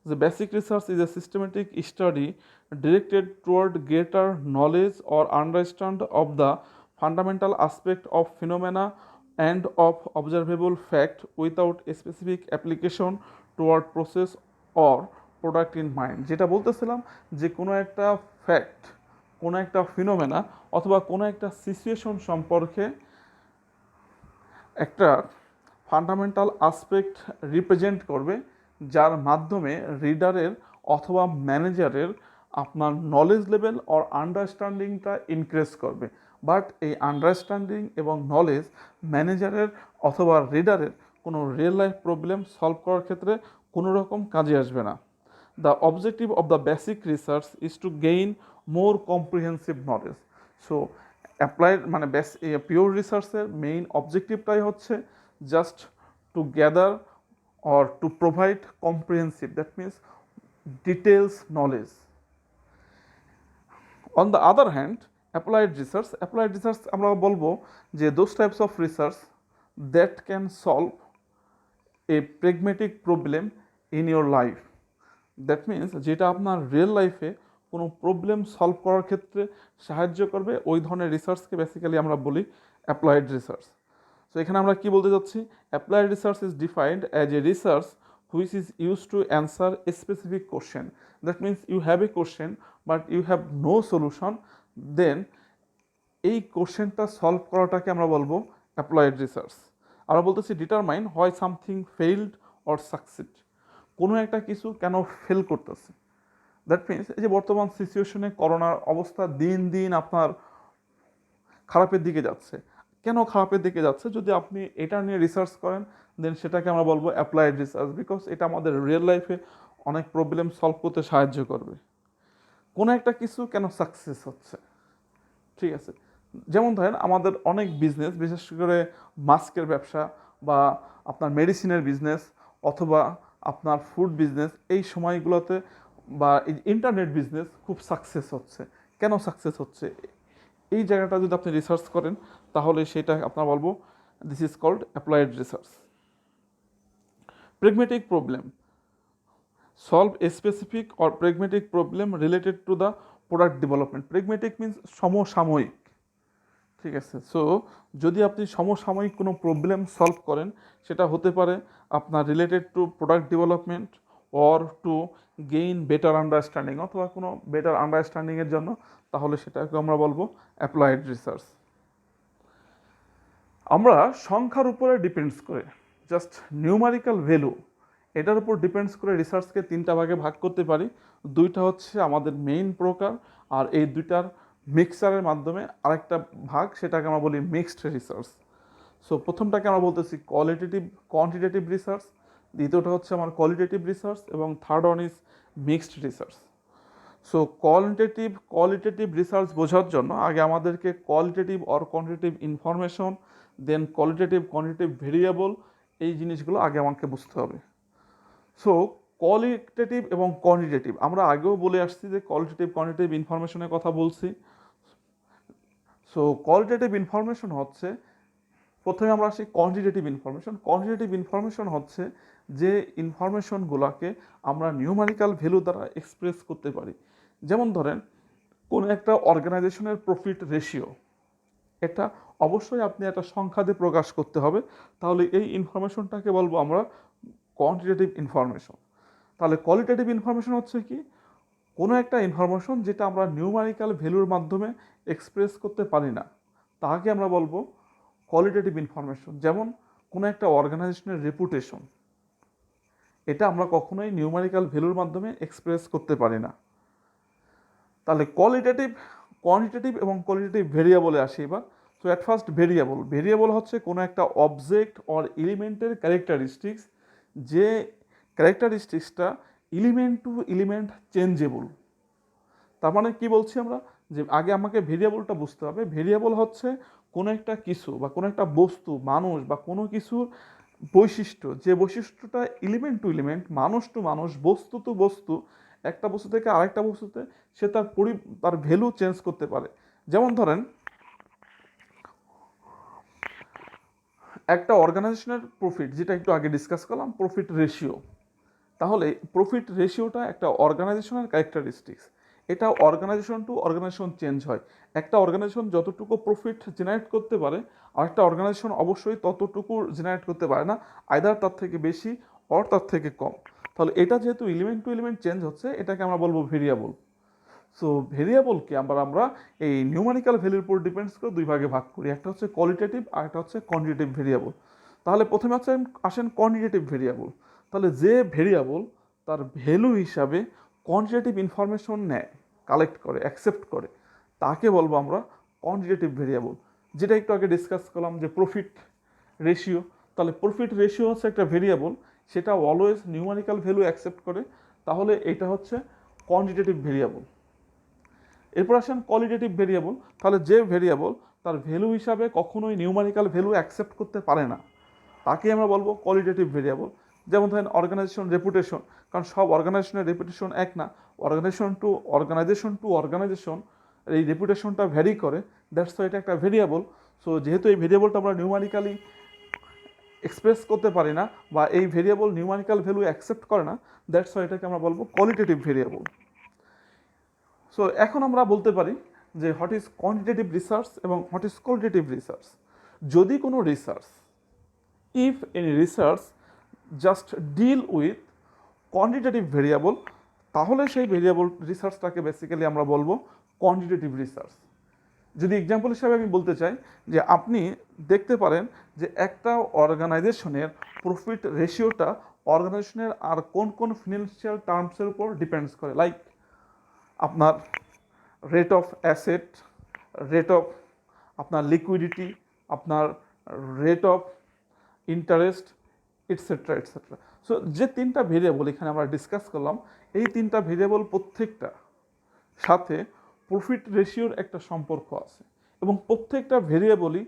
যে basic research is a systematic study directed toward greater knowledge or understand of the fundamental aspect of phenomena and of observable fact without a specific application toward process or product in mind। যেটা বলতেছিলাম যে কোনো একটা fact, কোনো একটা ফিনোমেনা অথবা কোনো একটা সিচুয়েশন সম্পর্কে একটা ফান্ডামেন্টাল আসপেক্ট রিপ্রেজেন্ট করবে, যার মাধ্যমে রিডারের অথবা ম্যানেজারের আপনার নলেজ লেভেল অর আন্ডারস্ট্যান্ডিংটা ইনক্রিজ করবে। বাট এই আন্ডারস্ট্যান্ডিং এবং নলেজ ম্যানেজারের অথবা রিডারের কোনো রিয়েল লাইফ প্রবলেম সলভ করার ক্ষেত্রে কোনো রকম কাজে আসবে না। The objective of the basic research is to gain more comprehensive knowledge. So applied মানে পিওর রিসার্চের মেইন অবজেক্টিভটাই হচ্ছে just two gather or to provide comprehensive, that means details knowledge. On the other hand applied research আমরা বলবো যে those types of research that can solve a pragmatic problem in your life. That means যেটা আপনার real লাইফে কোনো problem solve করার ক্ষেত্রে সাহায্য করবে, ওই ধরনের রিসার্চকে বেসিক্যালি আমরা বলি অ্যাপ্লাইড রিসার্চ। সো এখানে আমরা কি বলতে যাচ্ছি, applied research is defined as a research which is used to answer a specific question. That means you have a question but you have no solution, then এই কোশ্চেনটা solve করাটাকে আমরা বলবো applied research. আমরা বলতেছি ডিটারমাইন হয় something failed or succeed, কোনো একটা কিছু কেন ফেল করতেছে। দ্যাট মিনস এই যে বর্তমান সিচুয়েশনে করোনার অবস্থা দিন দিন আপনার খারাপের দিকে যাচ্ছে, কেন খারাপের দিকে যাচ্ছে যদি আপনি এটা নিয়ে রিসার্চ করেন দেন সেটাকে আমরা বলবো অ্যাপ্লাইড রিসার্চ, বিকজ এটা আমাদের রিয়েল লাইফে অনেক প্রবলেম সলভ করতে সাহায্য করবে। কোনো একটা কিছু কেন সাকসেস হচ্ছে, ঠিক আছে। যেমন ধরেন আমাদের অনেক বিজনেস, বিশেষ করে মাস্কের ব্যবসা বা আপনার মেডিসিনের বিজনেস অথবা আপনার ফুড বিজনেস, এই সময়গুলোতে বা ইন্টারনেট বিজনেস খুব সাকসেস হচ্ছে। কেন সাকসেস হচ্ছে এই জায়গাটা যদি আপনি রিসার্চ করেন তাহলে সেটা আপনার বলবো this is called applied research. Pragmatic problem, solve a specific or pragmatic problem related to the product development. Pragmatic means সমসাময়িক, ঠিক আছে। সো যদি আপনি সমসাময়িক কোনো প্রবলেম সলভ করেন সেটা হতে পারে আপনার related to product development or to gain better understanding, অথবা কোনো বেটার আন্ডারস্ট্যান্ডিংয়ের জন্য, তাহলে সেটাকে আমরা বলবো অ্যাপ্লাইড রিসার্চ। আমরা সংখ্যার উপরে ডিপেন্ডস করে, জাস্ট নিউমারিক্যাল ভ্যালু, এটার উপর ডিপেন্ডস করে রিসার্চকে তিনটা ভাগে ভাগ করতে পারি। দুইটা হচ্ছে আমাদের মেইন প্রকার, আর এই দুইটার মিক্সারের মাধ্যমে আরেকটা ভাগ, সেটাকে আমরা বলি মিক্সড রিসার্চ। সো প্রথমটাকে আমরা বলতেছি কোয়ান্টিটেটিভ রিসার্চ, দ্বিতীয়টা হচ্ছে আমার কোয়ালিটেটিভ রিসার্চ, এবং third one is mixed research. So qualitative research বোঝার জন্য আগে আমাদেরকে qualitative or quantitative information, then quantitative variable, এই জিনিসগুলো আগে আমাকে বুঝতে হবে। সো কোয়ালিটেটিভ এবং কোয়ান্টিটেটিভ আমরা আগেও বলে আসছি যে কোয়ান্টিটেটিভ ইনফরমেশনের কথা বলছি। সো কোয়ালিটেটিভ ইনফরমেশন হচ্ছে, প্রথমে আমরা আসি কোয়ান্টিটেটিভ ইনফরমেশন হচ্ছে যে ইনফরমেশনগুলোকে আমরা নিউমারিক্যাল ভ্যালু দ্বারা এক্সপ্রেস করতে পারি। যেমন ধরেন কোনো একটা অর্গানাইজেশনের প্রফিট রেশিও, এটা অবশ্যই আপনি একটা সংখ্যা দিয়ে প্রকাশ করতে হবে, তাহলে এই ইনফরমেশনটাকে বলবো আমরা কোয়ান্টিটেটিভ ইনফরমেশন। তাহলে কোয়ালিটেটিভ ইনফরমেশন হচ্ছে কি, কোনো একটা ইনফরমেশন যেটা আমরা নিউমারিক্যাল ভ্যালুর মাধ্যমে এক্সপ্রেস করতে পারি না, তাকে আমরা বলবো কোয়ালিটেটিভ ইনফরমেশন। যেমন কোনো একটা অর্গানাইজেশনের রেপুটেশন, এটা আমরা কখনোই নিউমারিক্যাল ভ্যালুর মাধ্যমে এক্সপ্রেস করতে পারি না। তাহলে কোয়ান্টিটেটিভ এবং কোয়ালিটেটিভ ভেরিয়েবলে আসি এবার। সো অ্যাট ফার্স্ট ভেরিয়েবল হচ্ছে কোনো একটা অবজেক্ট অর এলিমেন্টের ক্যারেক্টারিস্টিক্স, যে ক্যারেক্টারিস্টিক্সটা এলিমেন্ট টু এলিমেন্ট চেঞ্জেবল। তার মানে কি বলছি আমরা, যে আগে আমাকে ভেরিয়েবলটা বুঝতে হবে। ভেরিয়েবল হচ্ছে কোনো একটা কিছু বা কোনো একটা বস্তু, মানুষ বা কোনো কিছুর বৈশিষ্ট্য, যে বৈশিষ্ট্যটা এলিমেন্ট টু এলিমেন্ট, মানুষ টু মানুষ, বস্তু টু বস্তু, একটা বস্তু থেকে আরেকটা বস্তুতে সে তার ভ্যালু চেঞ্জ করতে পারে। যেমন ধরেন একটা অর্গানাইজেশনের প্রফিট, যেটা একটু আগে ডিসকাস করলাম, প্রফিট রেশিও। তাহলে প্রফিট রেশিওটা একটা অর্গানাইজেশনের ক্যারেক্টারিস্টিক্স, এটা অর্গানাইজেশন টু অর্গানাইজেশন চেঞ্জ হয়। একটা অর্গানাইজেশন যতটুকু প্রফিট জেনারেট করতে পারে আরেকটা অর্গানাইজেশন অবশ্যই ততটুকু জেনারেট করতে পারে না, আইদার তার থেকে বেশি অর তার থেকে কম। তাহলে এটা যেহেতু এলিমেন্ট টু এলিমেন্ট চেঞ্জ হচ্ছে, এটাকে আমরা বলবো ভেরিয়েবল। সো ভেরিয়েবলকে আমরা এই নিউমারিক্যাল ভ্যালুর উপর ডিপেন্ডস করে দুই ভাগে ভাগ করি, একটা হচ্ছে কোয়ালিটেটিভ আর একটা হচ্ছে কোয়ান্টিটেটিভ ভেরিয়েবল। তাহলে প্রথমে আসেন কোয়ান্টিটেটিভ ভেরিয়েবল। তাহলে যে ভেরিয়েবল তার ভ্যালু হিসাবে কোয়ান্টিটেটিভ ইনফরমেশন নেয়, কালেক্ট করে, অ্যাকসেপ্ট করে, তাকে বলবো আমরা কোয়ান্টিটেটিভ ভেরিয়েবল। যেটা একটু আগে ডিসকাস করলাম যে প্রফিট রেশিও, তাহলে প্রফিট রেশিও হচ্ছে একটা ভেরিয়েবল, সেটা অলওয়েজ নিউমারিক্যাল ভ্যালু অ্যাকসেপ্ট করে, তাহলে এটা হচ্ছে কোয়ান্টিটেটিভ ভেরিয়েবল। এরপর আসেন কোয়ালিটেটিভ ভেরিয়েবল। তাহলে যে ভেরিয়েবল তার ভ্যালু হিসাবে কখনোই নিউমারিক্যাল ভ্যালু অ্যাকসেপ্ট করতে পারে না, তাকে আমরা বলবো কোয়ালিটেটিভ ভেরিয়েবল। যেমন ধরেন অর্গানাইজেশন রেপুটেশন, কারণ সব অর্গানাইজেশনের রেপুটেশন এক না, অর্গানাইজেশন টু অর্গানাইজেশন এই রেপুটেশনটা ভ্যারি করে, দ্যাটস ওয়াই এটা একটা ভেরিয়েবল। সো যেহেতু এই ভেরিয়েবলটা আমরা নিউমারিক্যালি এক্সপ্রেস করতে পারি না বা এই ভেরিয়েবল নিউমারিক্যাল ভ্যালু অ্যাকসেপ্ট করে না, দ্যাটস ওয়াই এটাকে আমরা বলবো কোয়ালিটেটিভ ভেরিয়েবল। সো এখন আমরা বলতে পারি যে হোয়াট ইজ কোয়ান্টিটেটিভ রিসার্চ এবং হোয়াট ইজ কোয়ালিটেটিভ রিসার্চ। যদি কোনো research, if any research just deal with quantitative variable, তাহলে সেই ভেরিয়েবল রিসার্চটাকে বেসিক্যালি আমরা বলবো কোয়ান্টিটেটিভ রিসার্চ। যদি এক্সাম্পল হিসাবে আমি বলতে চাই যে আপনি দেখতে পারেন যে একটা অর্গানাইজেশনের প্রফিট রেশিওটা অর্গানাইজেশনের আর কোন কোন ফিনান্সিয়াল টার্মসের উপর ডিপেন্ডস করে, লাইক আপনার rate of asset, rate of আপনার লিকুইডিটি, আপনার rate of interest, etcetera etcetera. So যে তিনটা ভেরিয়েবল এখানে আমরা ডিসকাস করলাম, এই তিনটা ভেরিয়েবল প্রত্যেকটা সাথে প্রফিট রেশিওর একটা সম্পর্ক আছে, এবং প্রত্যেকটা ভেরিয়েবলই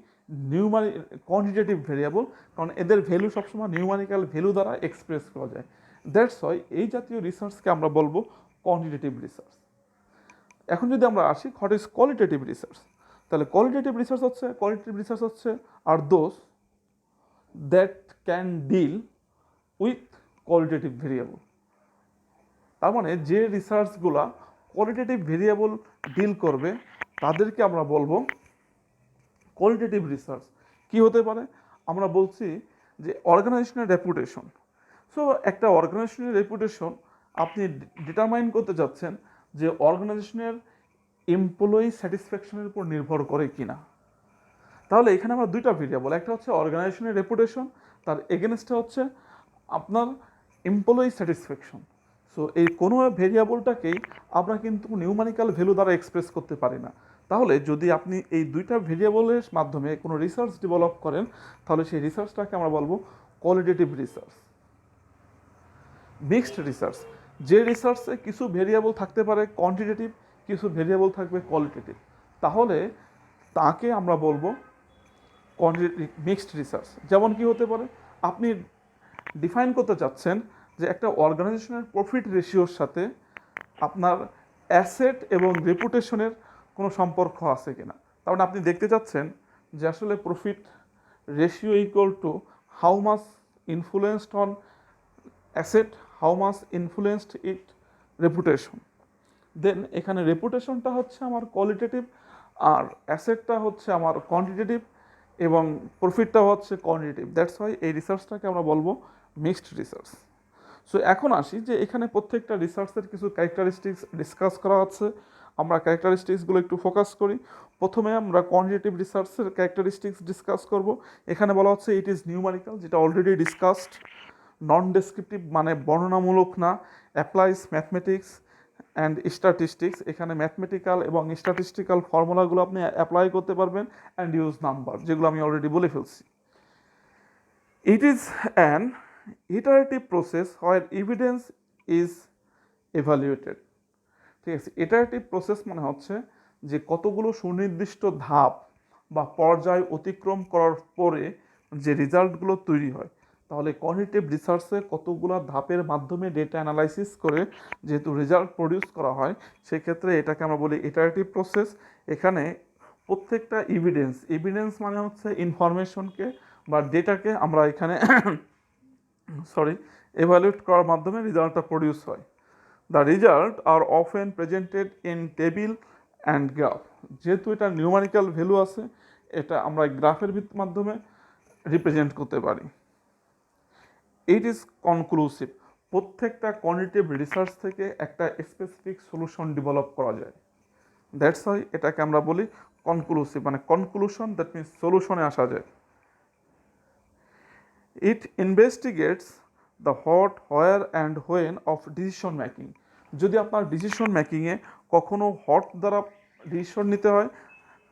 কোয়ান্টিটেটিভ ভেরিয়েবল, কারণ এদের ভ্যালু সবসময় নিউমারিক্যাল ভ্যালু দ্বারা এক্সপ্রেস করা যায়। দ্যাটস ওয়াই এই জাতীয় রিসার্চকে আমরা বলবো কোয়ান্টিটেটিভ রিসার্চ। এখন যদি আমরা আসি হোয়াট ইজ কোয়ালিটেটিভ রিসার্চ, তাহলে কোয়ালিটেটিভ রিসার্চ হচ্ছে are those that can deal with qualitative variable. তার মানে যে রিসার্চগুলা কোয়ালিটেটিভ ভেরিয়েবল ডিল করবে তাদেরকে আমরা বলবো কোয়ালিটেটিভ রিসার্চ। কি হতে পারে? আমরা বলছি যে অর্গানাইজেশনের রেপুটেশন। সো একটা অর্গানাইজেশনের রেপুটেশন আপনি ডিটারমাইন করতে যাচ্ছেন যে অর্গানাইজেশনের এমপ্লয়ি স্যাটিসফ্যাকশনের উপর নির্ভর করে কিনা। তাহলে এখানে আমরা দুইটা ভেরিয়েবল, একটা হচ্ছে অর্গানাইজেশনের রেপুটেশন, তার এগেনস্টে হচ্ছে আপনার এমপ্লয়ি স্যাটিসফ্যাকশন। সো এই কোনো ভেরিয়েবলটাকেই আমরা কিন্তু নিউমারিক্যাল ভ্যালু দ্বারা এক্সপ্রেস করতে পারি না। তাহলে যদি আপনি এই দুইটা ভেরিয়েবলের মাধ্যমে কোনো রিসার্চ ডেভেলপ করেন, তাহলে সেই রিসার্চটাকে আমরা বলবো কোয়ালিটেটিভ রিসার্চ। মিক্সড রিসার্চ, যে রিসার্চে কিছু ভেরিয়েবল থাকতে পারে কোয়ান্টিটেটিভ, কিছু ভেরিয়েবল থাকবে কোয়ালিটেটিভ, তাহলে তাকে আমরা বলবো কোয়ান্টিটেটিভ মিক্সড রিসার্চ। যেমন কি হতে পারে? আপনি ডিফাইন করতে চাচ্ছেন যে একটা অর্গানাইজেশনের প্রফিট রেশিওর সাথে আপনার অ্যাসেট এবং রেপুটেশনের কোনো সম্পর্ক আছে কিনা। তার মানে আপনি দেখতে চাচ্ছেন যে আসলে profit ratio equal to how much influenced on asset, how much influenced it reputation. Then এখানে রেপুটেশনটা হচ্ছে আমার কোয়ালিটেটিভ, আর অ্যাসেটটা হচ্ছে আমার কোয়ান্টিটেটিভ, এবং প্রফিটটা হচ্ছে কোয়ান্টিটেটিভ। দ্যাটস ওয়াই এই রিসার্চটাকে আমরা বলবো মিক্সড রিসার্চ। সো এখন আসি যে এখানে প্রত্যেকটা রিসার্চের কিছু ক্যারেক্টারিস্টিক্স ডিসকাস করা আছে, আমরা ক্যারেক্টারিস্টিক্সগুলো একটু ফোকাস করি। প্রথমে আমরা কোয়ান্টিটেটিভ রিসার্চের ক্যারেক্টারিস্টিক্স ডিসকাস করব। এখানে বলা হচ্ছে ইট ইজ নিউমারিক্যাল, যেটা অলরেডি ডিসকাসড। নন ডেসক্রিপটিভ মানে বর্ণনামূলক না। অ্যাপ্লাইজ ম্যাথমেটিক্স অ্যান্ড স্ট্যাটিস্টিক্স, এখানে ম্যাথমেটিক্যাল এবং স্ট্যাটিস্টিক্যাল ফর্মুলাগুলো আপনি অ্যাপ্লাই করতে পারবেন, অ্যান্ড ইউজ নাম্বার, যেগুলো আমি অলরেডি বলে ফেলছি। It is an iterative process where evidence is এভালুয়েটেড। ঠিক আছে, ইটারেটিভ প্রসেস মানে হচ্ছে যে কতগুলো সুনির্দিষ্ট ধাপ বা পর্যায় অতিক্রম করার পরে যে রেজাল্টগুলো তৈরি হয়। তাহলে কোয়ান্টিটেটিভ রিসার্চে কতগুলো ধাপের মাধ্যমে ডেটা অ্যানালাইসিস করে যেহেতু রেজাল্ট প্রডিউস করা হয়, সেক্ষেত্রে এটাকে আমরা বলি ইটারেটিভ প্রসেস। এখানে প্রত্যেকটা এভিডেন্স মানে হচ্ছে ইনফরমেশনকে বা ডেটাকে আমরা এখানে এভালুয়েট করার মাধ্যমে রেজাল্টটা প্রডিউস হয়। The result are often presented in table and graph. যেহেতু এটা নিউমারিক্যাল ভ্যালু আছে, এটা আমরা গ্রাফের মাধ্যমে রিপ্রেজেন্ট করতে পারি। ইট ইজ কনক্লুসিভ, প্রত্যেকটা কোয়ান্টিটেটিভ রিসার্চ থেকে একটা স্পেসিফিক সলিউশন ডেভেলপ করা যায়। দ্যাটস ওয়াই এটাকে আমরা বলি কনক্লুসিভ, মানে কনক্লুশন, দ্যাট মিনস সলিউশনে আসা যায়। It investigates the what, where and when of decision making. যদি আপনার ডিসিশন মেকিংয়ে কখনও হোয়াট দ্বারা ডিসিশন নিতে হয়,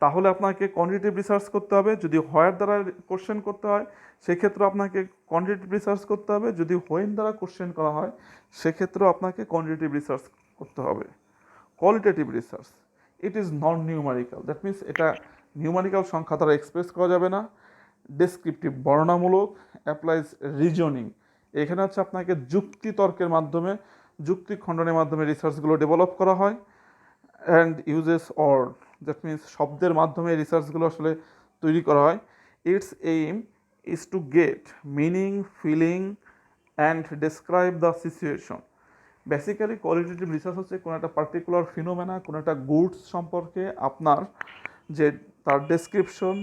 তাহলে আপনাকে কোয়ান্টিটেটিভ রিসার্চ করতে হবে। যদি হোয়ার দ্বারা কোশ্চেন করতে হয়, সেক্ষেত্রে আপনাকে কোয়ান্টিটেটিভ রিসার্চ করতে হবে। যদি হোয়েন দ্বারা কোশ্চেন করা হয়, সেক্ষেত্রেও আপনাকে কোয়ান্টিটেটিভ রিসার্চ করতে হবে। Qualitative research, it is non numerical, that means এটা নিউমারিক্যাল সংখ্যা দ্বারা এক্সপ্রেস করা যাবে না। ডেসক্রিপটিভ বর্ণনামূলক। অ্যাপ্লাইজ রিজনিং, এখানে হচ্ছে আপনাকে যুক্তি তর্কের মাধ্যমে, যুক্তি খণ্ডনের মাধ্যমে রিসার্চগুলো ডেভেলপ করা হয়। And uses word, that means শব্দের মাধ্যমে রিসার্চগুলো আসলে তৈরি করা হয়। Its aim is to get meaning, feeling and describe the situation. Basically qualitative research হচ্ছে কোনো একটা পার্টিকুলার ফিনোমেনা, কোনো একটা গুডস সম্পর্কে আপনার যে তার ডেসক্রিপশন,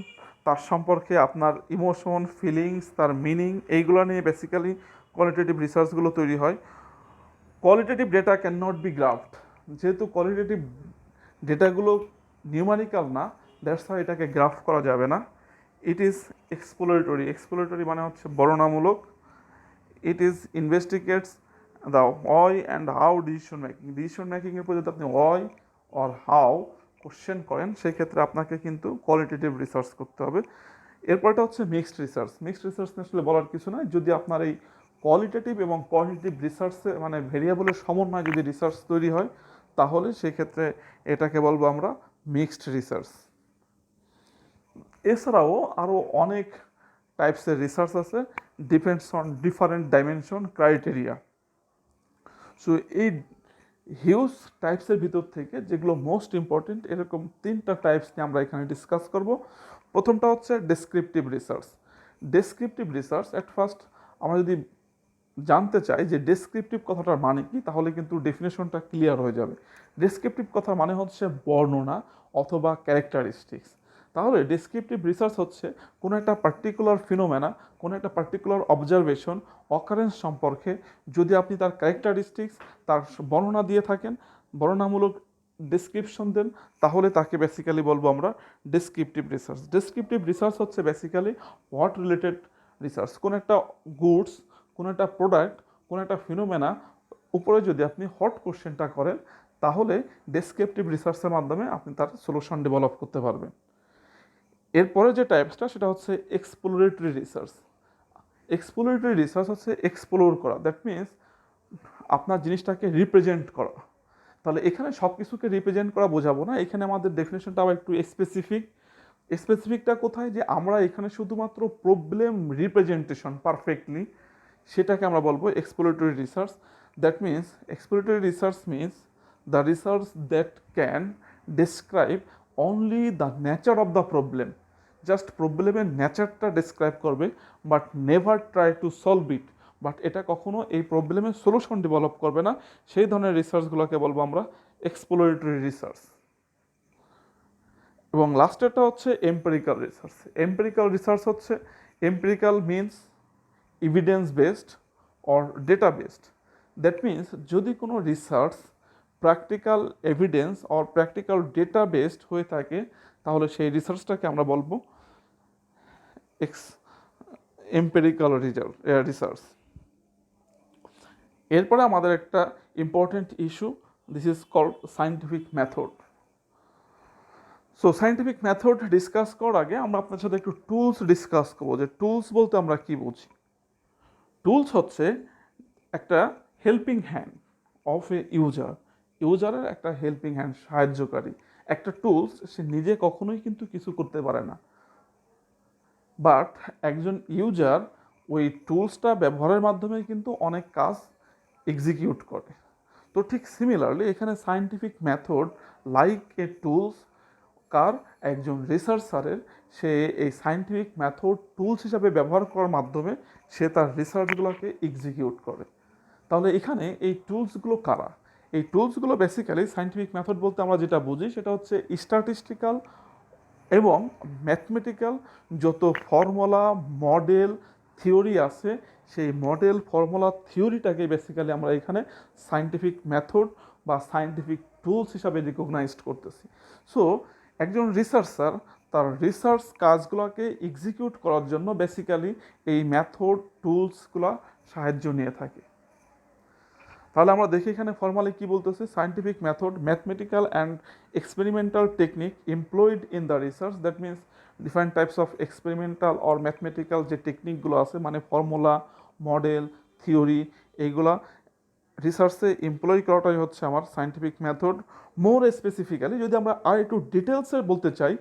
তার সম্পর্কে আপনার ইমোশন, ফিলিংস, তার মিনিং, এইগুলো নিয়ে বেসিক্যালি কোয়ালিটেটিভ রিসার্চগুলো তৈরি হয়। Qualitative data can not be graphed, যেহেতু কোয়ালিটেটিভ ডেটাগুলো নিউমারিক্যাল না, দ্যাটস ওয়াই এটাকে গ্রাফ করা যাবে না। ইট ইজ এক্সপ্লোরেটরি, এক্সপ্লোরেটরি মানে হচ্ছে বর্ণনামূলক। It is investigates the why and how decision মেকিংয়ের উপর যদি আপনি ওয়াই অর হাউ কোশ্চেন করেন, সেক্ষেত্রে আপনাকে কিন্তু কোয়ালিটেটিভ রিসার্চ করতে হবে। এরপরটা হচ্ছে মিক্সড রিসার্চ। মিক্সড রিসার্চ আসলে বলার কিছু নয়, যদি আপনার এই কোয়ালিটেটিভ এবং কোয়ান্টিটিভ রিসার্চে মানে ভেরিয়েবলের সমন্বয়ে যদি রিসার্চ তৈরি হয়, তাহলে সেক্ষেত্রে এটাকে বলবো আমরা মিক্সড রিসার্চ। এছাড়াও আরও অনেক টাইপসের রিসার্চ আছে, depends on different dimension criteria. So এই হিউজ টাইপসের ভিতর থেকে যেগুলো মোস্ট ইম্পর্টেন্ট, এরকম 3টা টাইপস নিয়ে আমরা এখানে ডিসকাস করব। প্রথমটা হচ্ছে descriptive research. Descriptive research at first আমরা যদি জানতে চাই যে ডেসক্রিপটিভ কথাটার মানে কি, তাহলে কিন্তু ডেফিনেশনটা ক্লিয়ার হয়ে যাবে। ডেসক্রিপটিভ কথার মানে হচ্ছে বর্ণনা অথবা ক্যারেক্টারিস্টিক্স। তাহলে ডেসক্রিপটিভ রিসার্চ হচ্ছে কোনো একটা পার্টিকুলার ফিনোমেনা, কোনো একটা পার্টিকুলার অবজারভেশন অকারেন্স সম্পর্কে যদি আপনি তার ক্যারেক্টারিস্টিক্স, তার বর্ণনা দিয়ে থাকেন, বর্ণনামূলক ডেসক্রিপশন দেন, তাহলে তাকে বেসিক্যালি বলবো আমরা ডেসক্রিপটিভ রিসার্চ। ডেসক্রিপটিভ রিসার্চ হচ্ছে বেসিক্যালি হোয়াট রিলেটেড রিসার্চ। কোনো একটা গুডস, কোনো একটা প্রোডাক্ট, কোনো একটা ফিনোমেনা উপরে যদি আপনি হট কোশ্চেনটা করেন, তাহলে ডেসক্রিপটিভ রিসার্চের মাধ্যমে আপনি তার সলিউশন ডেভেলপ করতে পারবেন। এরপরে যে টাইপসটা সেটা হচ্ছে এক্সপ্লোরেটরি রিসার্চ। এক্সপ্লোরেটরি রিসার্চ হচ্ছে এক্সপ্লোর করা, দ্যাট মিনস আপনার জিনিসটাকে রিপ্রেজেন্ট করা। তাহলে এখানে সব কিছুকে রিপ্রেজেন্ট করা বোঝাবো না, এখানে আমাদের ডেফিনেশনটা আবার একটু স্পেসিফিক। স্পেসিফিকটা কোথায়, যে আমরা এখানে শুধুমাত্র প্রবলেম রিপ্রেজেন্টেশন পারফেক্টলি, সেটাকে আমরা বলবো exploratory research. That means exploratory research means the research that can describe only the nature of the problem, just প্রবলেমের নেচারটা ডেসক্রাইব করবে, but never try to solve it, but এটা কখনো এই প্রবলেমের সলিউশন ডেভেলপ করবে না। সেই ধরনের রিসার্চগুলোকে বলবো আমরা এক্সপ্লোরেটরি রিসার্চ। এবং লাস্টেরটা হচ্ছে এম্পিরিক্যাল রিসার্চ। এম্পিরিক্যাল রিসার্চ হচ্ছে, empirical means evidence based or data based. That means যদি কোনো research practical evidence or practical data based হয়ে থাকে, তাহলে সেই রিসার্চটাকে আমরা বলবো এম্পিরিক্যাল রিসার্চ। এরপরে আমাদের একটা important issue, this is called scientific method. So scientific method discuss করার আগে আমরা আপনার সাথে একটু টুলস ডিসকাস করবো, যে টুলস বলতে আমরা কি বুঝি। টুলস হচ্ছে একটা হেল্পিং হ্যান্ড অফ এ ইউজারের একটা হেল্পিং হ্যান্ড, সাহায্যকারী। একটা টুলস সে নিজে কখনোই কিন্তু কিছু করতে পারে না, বাট একজন ইউজার ওই টুলসটা ব্যবহারের মাধ্যমে কিন্তু অনেক কাজ এক্সিকিউট করে। তো ঠিক সিমিলারলি এখানে scientific method like a tools, কার একজন রিসার্চারের, সে এই সায়েন্টিফিক মেথড টুলস হিসাবে ব্যবহার করার মাধ্যমে সে তার রিসার্চগুলোকে এক্সিকিউট করে। তাহলে এখানে এই টুলসগুলো কারা? এই টুলসগুলো বেসিক্যালি সায়েন্টিফিক মেথড বলতে আমরা যেটা বুঝি সেটা হচ্ছে স্ট্যাটিস্টিক্যাল এবং ম্যাথমেটিক্যাল যত ফর্মুলা, মডেল, থিওরি আছে, সেই মডেল, ফর্মুলা, থিওরিটাকে বেসিক্যালি আমরা এখানে সায়েন্টিফিক মেথড বা সায়েন্টিফিক টুলস হিসাবে রিকগনাইজড করতেছি। সো একজন রিসার্চার তার রিসার্চ কাজগুলোকে এক্সিকিউট করার জন্য বেসিক্যালি এই মেথড টুলসগুলো সাহায্য নিয়ে থাকে। তাহলে আমরা দেখি এখানে ফর্মালি কি বলতেছে, scientific method mathematical and experimental technique employed in the research. That means different types of experimental or mathematical যে টেকনিকগুলো আছে, মানে ফর্মুলা, মডেল, থিওরি, এইগুলা রিসার্চে এমপ্লয় করাটাই হচ্ছে আমার সায়েন্টিফিক মেথড। মোর স্পেসিফিক্যালি যদি আমরা আর একটু ডিটেলসে বলতে চাই,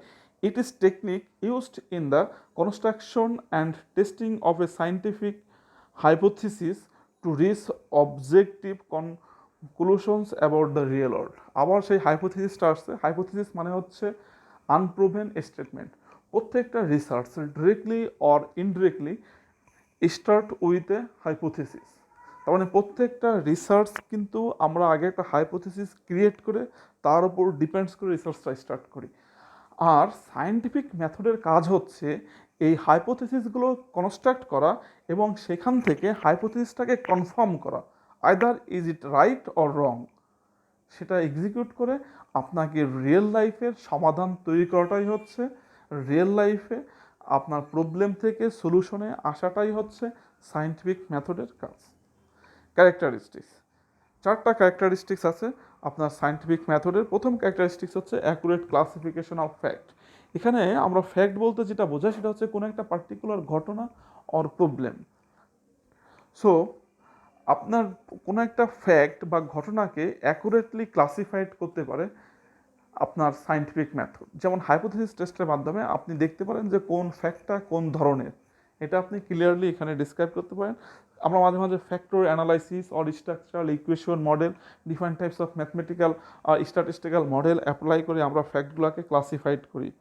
it is technique used in the construction and testing of A scientific hypothesis to reach objective conclusions about the real world. আবার সেই হাইপোথিসিসটা আসছে, হাইপোথিসিস মানে হচ্ছে আনপ্রুভেন স্টেটমেন্ট। প্রত্যেকটা research directly or indirectly start with a hypothesis. তার মানে প্রত্যেকটা research কিন্তু আমরা আগে একটা হাইপোথিসিস ক্রিয়েট করে তার উপর ডিপেন্ডস করে রিসার্চটা স্টার্ট করি। আর সায়েন্টিফিক মেথডের কাজ হচ্ছে এই হাইপোথিসিসগুলো কনস্ট্রাক্ট করা এবং সেখান থেকে হাইপোথিসিসটাকে কনফার্ম করা, either is it right or wrong, সেটা এক্সিকিউট করে আপনাকে রিয়েল লাইফের সমাধান তৈরি করাটাই হচ্ছে, রিয়েল লাইফে আপনার প্রবলেম থেকে সলিউশনে আসাটাই হচ্ছে সায়েন্টিফিক মেথডের কাজ। ক্যারেক্টারিস্টিক্স, 4টা ক্যারেক্টারিস্টিক্স আছে আপনার সায়েন্টিফিক মেথডের। প্রথম ক্যারেক্টারিস্টিক্স হচ্ছে অ্যাকুরেট ক্লাসিফিকেশন অফ ফ্যাক্ট। এখানে আমরা ফ্যাক্ট বলতে যেটা বোঝাই সেটা হচ্ছে কোনো একটা পার্টিকুলার ঘটনা অর প্রবলেম। সো আপনার কোনো একটা ফ্যাক্ট বা ঘটনাকে অ্যাকুরেটলি ক্লাসিফাইড করতে পারে আপনার সায়েন্টিফিক মেথড। যেমন হাইপোথিসিস টেস্টের মাধ্যমে আপনি দেখতে পারেন যে কোন ফ্যাক্টটা কোন ধরনের, এটা আপনি ক্লিয়ারলি এখানে ডিসক্রাইব করতে পারেন। আমরা মাঝে মাঝে factor analysis or structural equation model, different types of mathematical আর স্ট্যাটিস্টিক্যাল মডেল অ্যাপ্লাই করে আমরা ফ্যাক্টগুলোকে ক্লাসিফাইড করি।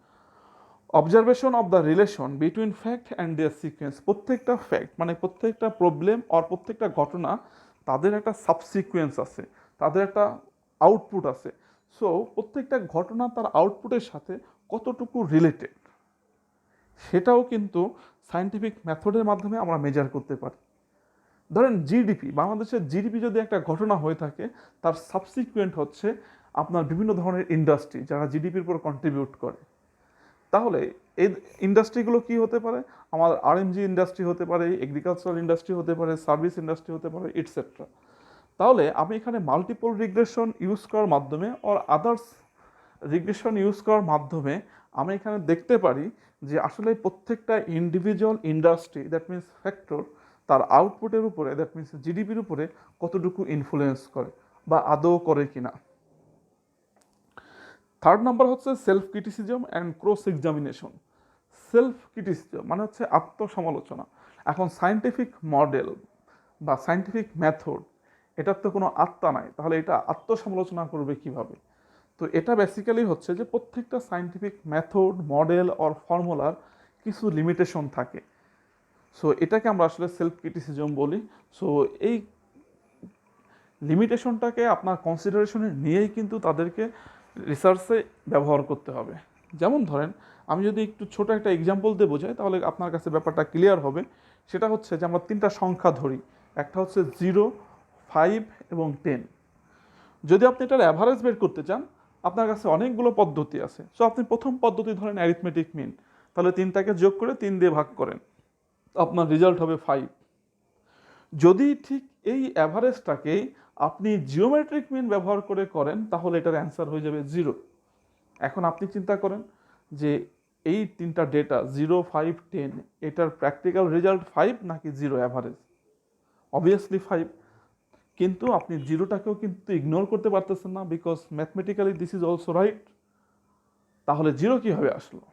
Observation of the relation between fact and their sequence, প্রত্যেকটা ফ্যাক্ট মানে প্রত্যেকটা প্রবলেম আর প্রত্যেকটা ঘটনা তাদের একটা সাবসিকুয়েন্স আছে, তাদের একটা আউটপুট আছে। সো প্রত্যেকটা ঘটনা তার আউটপুটের সাথে কতটুকু রিলেটেড সেটাও কিন্তু সায়েন্টিফিক মেথডের মাধ্যমে আমরা মেজার করতে পারি। ধরেন জিডিপি, বাংলাদেশের জিডিপি যদি একটা ঘটনা হয়ে থাকে, তার সাবসিকুয়েন্ট হচ্ছে আপনার বিভিন্ন ধরনের ইন্ডাস্ট্রি যারা জিডিপির উপর কন্ট্রিবিউট করে। তাহলে এই ইন্ডাস্ট্রিগুলো কি হতে পারে? আমার আরএমজি ইন্ডাস্ট্রি হতে পারে, এগ্রিকালচারাল ইন্ডাস্ট্রি হতে পারে, সার্ভিস ইন্ডাস্ট্রি হতে পারে, ইটসেট্রা। তাহলে আমি এখানে মাল্টিপল রিগ্রেশন ইউজ করার মাধ্যমে অর আদার্স রিগ্রেশন ইউজ করার মাধ্যমে আমি এখানে দেখতে পারি যে আসলে প্রত্যেকটা individual industry, that means factor, তার আউটপুটের উপরে, দ্যাট মিনস জিডিপির উপরে কতটুকু ইনফ্লুয়েন্স করে বা আদৌ করে কিনা। 3rd নাম্বার হচ্ছে self criticism and cross examination. Self criticism মানে হচ্ছে আত্মসমালোচনা। এখন সায়েন্টিফিক মডেল বা সায়েন্টিফিক মেথড, এটার তো কোনো আত্মা নাই, তাহলে এটা আত্মসমালোচনা করবে কিভাবে? তো এটা বেসিক্যালি হচ্ছে যে প্রত্যেকটা সায়েন্টিফিক মেথড, মডেল অর ফর্মুলার কিছু লিমিটেশন থাকে। সো এটাকে আমরা আসলে সেলফ ক্রিটিসিজম বলি। সো এই লিমিটেশনটাকে আপনার কনসিডারেশনে নিয়েই কিন্তু তাদেরকে রিসার্চে ব্যবহার করতে হবে। যেমন ধরেন, আমি যদি একটু ছোট একটা এক্সাম্পল দিয়ে বোঝাই তাহলে আপনার কাছে ব্যাপারটা ক্লিয়ার হবে। সেটা হচ্ছে যে আমরা 3টা সংখ্যা ধরি, একটা হচ্ছে 0, 5 এবং 10। যদি আপনি এটার অ্যাভারেজ বের করতে চান, আপনার কাছে অনেকগুলো পদ্ধতি আছে। সো আপনি প্রথম পদ্ধতি ধরেন অ্যারিথমেটিক মিন, তাহলে 3টাকে যোগ করে 3 দিয়ে ভাগ করেন, আপনার রেজাল্ট হবে 5। যদি ঠিক এই অ্যাভারেজটাকেই আপনি জিওমেট্রিক মিন ব্যবহার করে করেন তাহলে এটার অ্যান্সার হয়ে যাবে 0। এখন আপনি চিন্তা করেন যে এই 3টা ডেটা 0, 5, 10, এটার প্র্যাকটিক্যাল রেজাল্ট 5 নাকি 0 অ্যাভারেজ? অবভিয়াসলি 5। কিন্তু আপনি 0টাকেও কিন্তু ইগনোর করতে পারতেছেন না, because mathematically this is also right. তাহলে 0 কীভাবে আসলো?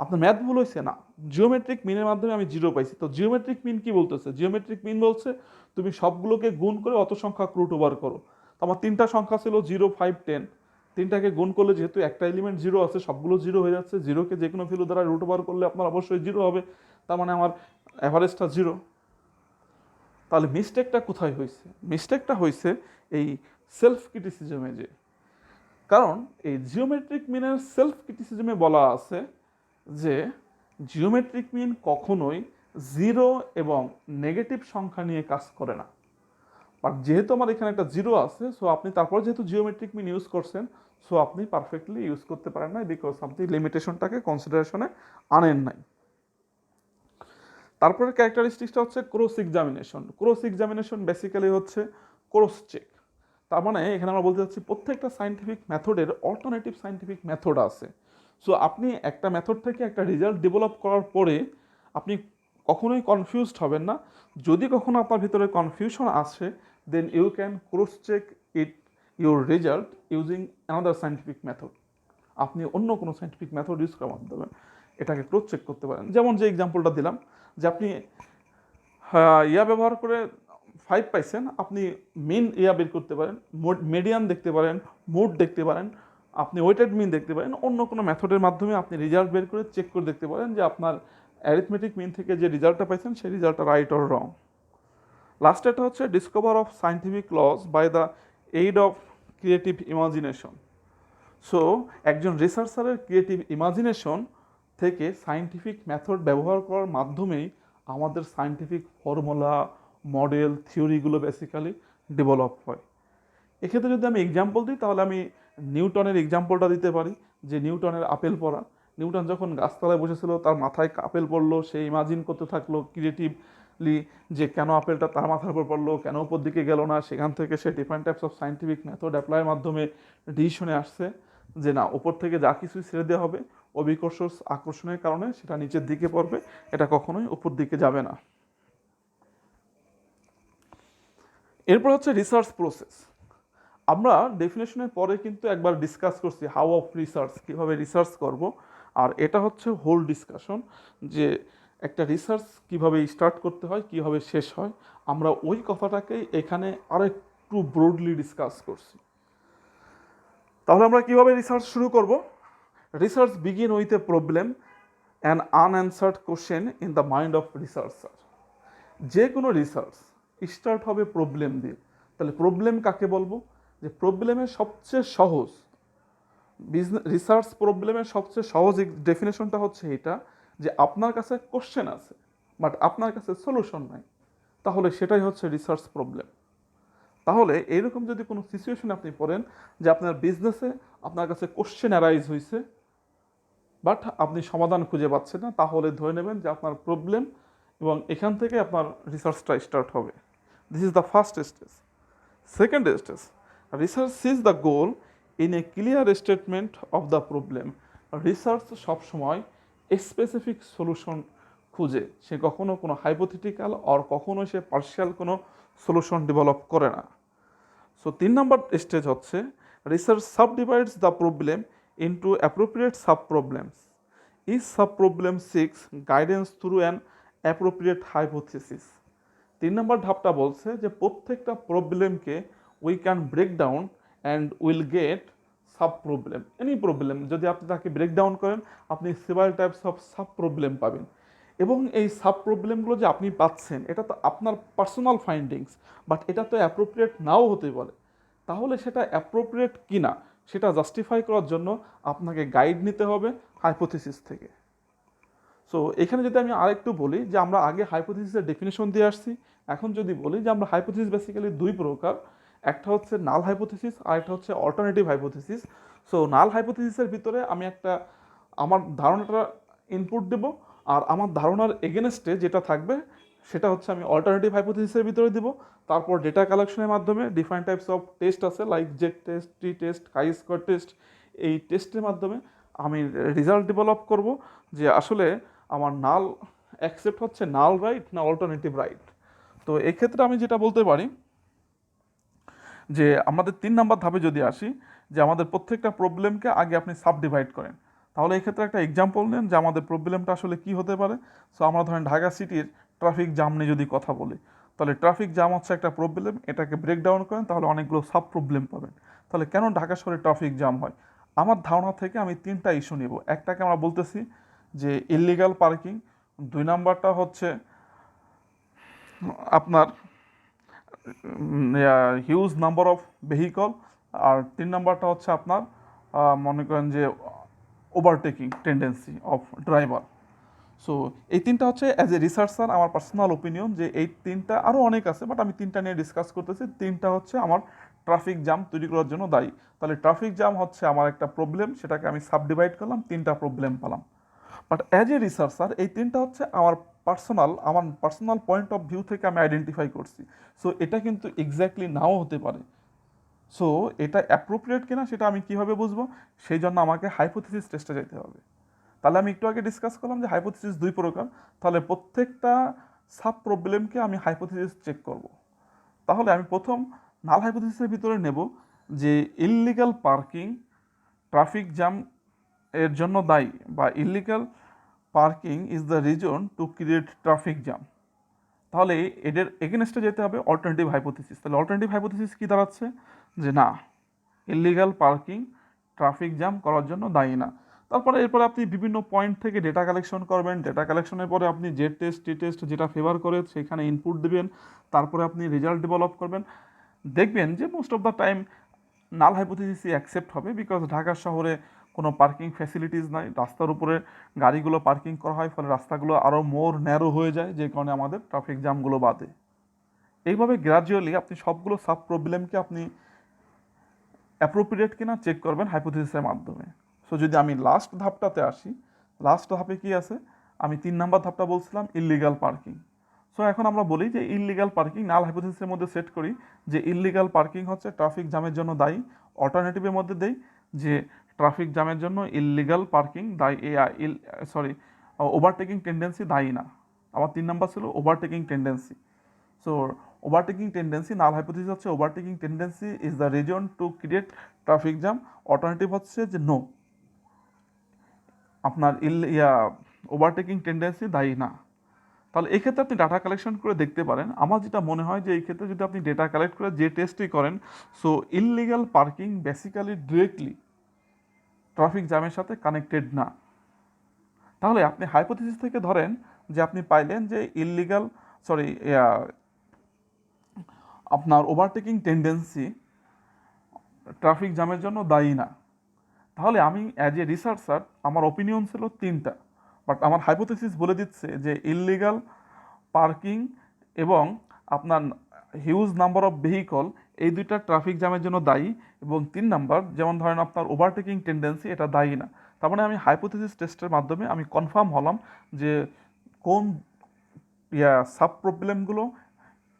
আপনার ম্যাথ ভুল হয়েছে না, জিওমেট্রিক মিনের মাধ্যমে আমি 0 পাইছি। তো জিওমেট্রিক মিন কি বলতেছে? জিওমেট্রিক মিন বলছে তুমি সবগুলোকে গুণ করে অত সংখ্যা রুট ওভার করো। তো আমার 3টা সংখ্যা ছিল 0, 5, 10। 3টাকে গুণ করলে যেহেতু একটা এলিমেন্ট 0 আছে, সবগুলো 0 হয়ে যাচ্ছে। 0কে যে কোনো ভ্যালু দ্বারা রুট ওভার করলে আপনার অবশ্যই 0 হবে, তার মানে আমার অ্যাভারেজটা 0। তাহলে মিস্টেকটা কোথায় হয়েছে? মিস্টেকটা হয়েছে এই সেলফ ক্রিটিসিজমে। যে কারণ এই জিওমেট্রিক মিনের সেলফ ক্রিটিসিজমে বলা আছে যে জিওমেট্রিক মিন কখনোই 0 এবং নেগেটিভ সংখ্যা নিয়ে কাজ করে না। বাট যেহেতু আমার এখানে একটা 0 আছে, সো আপনি তারপর যেহেতু জিওমেট্রিক মিন ইউজ করছেন, সো আপনি পারফেক্টলি ইউজ করতে পারেন নাই, বিকজ আপনি লিমিটেশনটাকে কনসিডারেশনে আনেন নাই। তারপরে ক্যারেক্টারিস্টিক্সটা হচ্ছে cross examination. Cross examination basically হচ্ছে ক্রস চেক। তার মানে এখানে আমরা বলতে চাচ্ছি প্রত্যেকটা সায়েন্টিফিক মেথডের অল্টারনেটিভ সায়েন্টিফিক মেথড আছে। সো আপনি একটা মেথড থেকে একটা রেজাল্ট ডেভেলপ করার পরে আপনি কখনোই কনফিউজড হবেন না। যদি কখনো আপনার ভিতরে কনফিউশন আসে, then you can cross check it your result using another scientific method. আপনি অন্য কোনো সায়েন্টিফিক মেথড ইউজ করার মাধ্যমে এটাকে ক্রস চেক করতে পারেন। যেমন যে এক্সাম্পলটা দিলাম যে আপনি ব্যবহার করে 5 পাইছেন, আপনি মিন বের করতে পারেন, মিডিয়ান দেখতে পারেন, মোড দেখতে পারেন, আপনি ওয়েটেড মিন দেখতে পারেন। অন্য কোনো মেথডের মাধ্যমে আপনি রেজাল্ট বের করে চেক করে দেখতে পারেন যে আপনার অ্যারিথমেটিক মিন থেকে যে রেজাল্টটা পাইছেন সেই রেজাল্টটা রাইট অর রং। লাস্টেরটা হচ্ছে discover of scientific laws by the aid of creative imagination. So একজন রিসার্চারের ক্রিয়েটিভ ইমাজিনেশন থেকে সায়েন্টিফিক মেথড ব্যবহার করার মাধ্যমেই আমাদের সায়েন্টিফিক ফর্মুলা, মডেল, থিওরিগুলো বেসিক্যালি ডেভেলপ হয়। এক্ষেত্রে যদি আমি এক্সাম্পল দিই তাহলে আমি নিউটনের এক্সাম্পলটা দিতে পারি, যে নিউটনের আপেল পড়া। নিউটন যখন গাছতলায় বসেছিল, তার মাথায় আপেল পড়লো, সে ইমাজিন করতে থাকলো ক্রিয়েটিভলি যে কেন আপেলটা তার মাথার উপর পড়লো, কেন উপর দিকে গেল না। সেখান থেকে সে different types of scientific method অ্যাপ্লাইয়ের মাধ্যমে ডিসিশনে আসছে যে না, উপর থেকে যা কিছুই ছেড়ে দেওয়া হবে অভিকর্ষ আকর্ষণের কারণে সেটা নিচের দিকে পড়বে, এটা কখনোই উপর দিকে যাবে না। এরপর হচ্ছে রিসার্চ প্রসেস। আমরা ডেফিনেশনের পরে কিন্তু একবার ডিসকাস করছি হাউ অফ রিসার্চ, কীভাবে রিসার্চ করব। আর এটা হচ্ছে হোল ডিসকাশন, যে একটা রিসার্চ কীভাবে স্টার্ট করতে হয়, কীভাবে শেষ হয়। আমরা ওই কথাটাকেই এখানে আরেকটু ব্রডলি ডিসকাস করছি। তাহলে আমরা কীভাবে রিসার্চ শুরু করব? Research begin with a problem an unanswered question in the mind of researcher. যে কোনো রিসার্চ স্টার্ট হবে প্রবলেম দিয়ে। তাহলে প্রবলেম কাকে বলবো? যে প্রবলেমের সবচেয়ে সহজ রিসার্চ প্রবলেমের সবচেয়ে সহজ ডেফিনেশনটা হচ্ছে এটা, যে আপনার কাছে কোশ্চেন আছে বাট আপনার কাছে সলিউশন নাই, তাহলে সেটাই হচ্ছে রিসার্চ প্রবলেম। তাহলে এইরকম যদি কোনো সিচুয়েশন আপনি পড়েন যে আপনার বিজনেসে আপনার কাছে কোশ্চেন অ্যারাইজ হয়েছে বাট আপনি সমাধান খুঁজে পাচ্ছেন না, তাহলে ধরে নেবেন যে আপনার প্রবলেম, এবং এখান থেকে আপনার রিসার্চটা স্টার্ট হবে। This is the first stage. Second stage, research is the goal in a clear statement of the problem. রিসার্চ সবসময় স্পেসিফিক সলিউশন খুঁজে, সে কখনো কোনো হাইপোথেটিক্যাল আর কখনো সে পার্শিয়াল কোনো সলিউশন ডেভেলপ করে না। সো 3 নম্বর স্টেজ হচ্ছে research subdivides the problem into appropriate sub problems. Each sub problem seeks guidance through an appropriate hypothesis. 3 নম্বর ধাপটা বলছে যে প্রত্যেকটা প্রবলেমকে we can break down and will get sub problem. Any problem যদি আপনি তাকে ব্রেক ডাউন করেন, আপনি several types of sub problem পাবেন। এবং এই সাব প্রবলেমগুলো যে আপনি পাচ্ছেন, এটা তো আপনার পার্সোনাল ফাইন্ডিংস, বাট এটা তো অ্যাপ্রোপ্রিয়েট নাও হতে পারে। তাহলে সেটা অ্যাপ্রোপ্রিয়েট কি না সেটা জাস্টিফাই করার জন্য আপনাকে গাইড নিতে হবে হাইপোথিসিস থেকে। সো এখানে যদি আমি আরেকটু বলি যে আমরা আগে হাইপোথিসিসের ডেফিনেশন দিয়ে আসছি, এখন যদি বলি যে আমরা হাইপোথিসিস বেসিক্যালি দুই প্রকার, একটা হচ্ছে নাল হাইপোথিসিস আর একটা হচ্ছে অল্টারনেটিভ হাইপোথিসিস। সো নাল হাইপোথিসিসের ভিতরে আমি আমার ধারণাটা ইনপুট দেব, আর আমার ধারণার এগেনস্টে যেটা থাকবে সেটা হচ্ছে আমি অল্টারনেটিভ হাইপোথিসিসের ভিতরে দিব। তারপর ডেটা কালেকশনের মাধ্যমে ডিফারেন্ট টাইপস অফ টেস্ট আছে, লাইক জেড টেস্ট, টি টেস্ট, কাই স্কোয়ার টেস্ট। এই টেস্টের মাধ্যমে আমি রেজাল্ট ডেভেলপ করব যে আসলে আমার নাল অ্যাকসেপ্ট হচ্ছে নাল রাইট না অল্টারনেটিভ রাইট। তো এক্ষেত্রে আমি যেটা বলতে পারি যে আমাদের 3 নম্বর ধাপে যদি আসি, যে আমাদের প্রত্যেকটা প্রবলেমকে আগে আপনি সাব ডিভাইড করেন। তাহলে এক্ষেত্রে একটা এক্সাম্পল নেন যে আমাদের প্রবলেমটা আসলে কি হতে পারে। সো আমরা ধরেন ঢাকা সিটির ট্রাফিক জাম নিয়ে যদি কথা বলি, তাহলে ট্রাফিক জাম হচ্ছে একটা প্রবলেম, এটাকে ব্রেকডাউন করেন তাহলে অনেকগুলো সাব প্রবলেম পাবেন। তাহলে কেন ঢাকা শহরে ট্রাফিক জাম হয়? আমার ধারণা থেকে আমি 3টা ইস্যু নিব। একটাকে আমরা বলতেছি যে ইললিগাল পার্কিং, 2 নাম্বারটা হচ্ছে আপনার হিউজ নাম্বার অফ ভেহিকল, আর 3 নাম্বারটা হচ্ছে আপনার মনে করেন যে overtaking tendency of driver. So এই 3টা হচ্ছে অ্যাজ এ রিসার্চার আমার পার্সোনাল ওপিনিয়ন যে এই 3টা, আরও অনেক আছে বাট আমি 3টা নিয়ে ডিসকাস করতেছি। 3টা হচ্ছে আমার ট্রাফিক জ্যাম তৈরি করার জন্য দায়ী। তাহলে ট্রাফিক জ্যাম হচ্ছে আমার একটা প্রবলেম, সেটাকে আমি সাবডিভাইড করলাম, 3টা প্রবলেম পেলাম। বাট অ্যাজ এ রিসার্চার এই 3টা হচ্ছে আমার পার্সোনাল পয়েন্ট অফ ভিউ থেকে আমি আইডেন্টিফাই করছি। সো এটা কিন্তু এক্স্যাক্টলি নাও হতে পারে। সো এটা অ্যাপ্রোপ্রিয়েট কিনা সেটা আমি কীভাবে বুঝবো? সেই জন্য আমাকে হাইপোথিসিস টেস্টে যেতে হবে। তাহলে আমি একটু আগে ডিসকাস করলাম যে হাইপোথিসিস 2 প্রকার। তাহলে প্রত্যেকটা সাব প্রবলেমকে আমি হাইপোথিসিস চেক করব। তাহলে আমি প্রথম নাল হাইপোথিসিসের ভিতরে নেব যে ইললিগাল পার্কিং ট্রাফিক জ্যাম এর জন্য দায়ী, বা illegal parking is the reason to create traffic jam. তাহলে এদের এগেনস্টে যেতে হবে অল্টারনেটিভ হাইপোথিসিস। তাহলে অল্টারনেটিভ হাইপোথিসিস কী দাঁড়াচ্ছে? যে না, ইললিগাল পার্কিং ট্রাফিক জ্যাম করার জন্য দায়ী না। এরপরে আপনি বিভিন্ন পয়েন্ট থেকে ডেটা কালেকশন করবেন। ডেটা কালেকশনের পরে আপনি জেড টেস্ট, টি টেস্ট যেটা ফেভার করে সেখানে ইনপুট দেবেন। তারপরে আপনি রেজাল্ট ডেভেলপ করবেন। দেখবেন যে most of the time null হাইপোথিসিসই অ্যাকসেপ্ট হবে, বিকজ ঢাকা শহরে কোনো পার্কিং ফ্যাসিলিটিস নাই, রাস্তার উপরে গাড়িগুলো পার্কিং করা হয়, ফলে রাস্তাগুলো আরও মোর ন্যারো হয়ে যায়, যে কারণে আমাদের ট্রাফিক জ্যামগুলো বাধে। এইভাবে গ্র্যাজুয়ালি আপনি সবগুলো সাব প্রবলেমকে আপনি অ্যাপ্রোপ্রিয়েট কিনা চেক করবেন হাইপোথিসিসের মাধ্যমে। সো যদি আমি লাস্ট ধাপটাতে আসি, লাস্ট ধাপে কি আছে, আমি 3 নাম্বার ধাপটা বলছিলাম ইললিগাল পার্কিং। সো এখন আমরা বলি যে ইললিগাল পার্কিং নাল হাইপোথিসিসের মধ্যে সেট করি যে ইললিগাল পার্কিং হচ্ছে ট্রাফিক জ্যামের জন্য দায়ী। অল্টারনেটিভের মধ্যে দেই যে ট্রাফিক জ্যামের জন্য ইললিগাল পার্কিং দায়ী, ওভারটেকিং টেন্ডেন্সি দায়ী না। আমার 3 নাম্বার ছিল overtaking tendency. So overtaking tendency, null hypothesis হচ্ছে overtaking tendency is the reason to create traffic jam. Alternative হচ্ছে যে নো, আপনার ওভারটেকিং টেন্ডেন্সি দায়ী না। তাহলে এই ক্ষেত্রে আপনি ডাটা কালেকশন করে দেখতে পারেন। আমার যেটা মনে হয় যে এই ক্ষেত্রে যদি আপনি ডেটা কালেক্ট করে যে টেস্টই করেন, so illegal parking basically directly traffic জ্যামের সাথে কানেক্টেড না। তাহলে আপনি হাইপোথিসিস থেকে ধরেন যে আপনি পাইলেন যে আপনার ওভারটেকিং টেন্ডেন্সি ট্রাফিক জ্যামের জন্য দায়ী না। তাহলে আমি অ্যাজ এ রিসার্চার আমার ওপিনিয়ন ছিল 3টা, বাট আমার হাইপোথিসিস বলে দিচ্ছে যে ইললিগাল পার্কিং এবং আপনার হিউজ নাম্বার অফ ভেহিকল, এই দুইটা ট্রাফিক জ্যামের জন্য দায়ী, এবং 3 নাম্বার যেমন ধরেন আপনার ওভারটেকিং টেন্ডেন্সি, এটা দায়ী না। তার মানে আমি হাইপোথিসিস টেস্টের মাধ্যমে আমি কনফার্ম হলাম যে কোন সাব প্রবলেমগুলো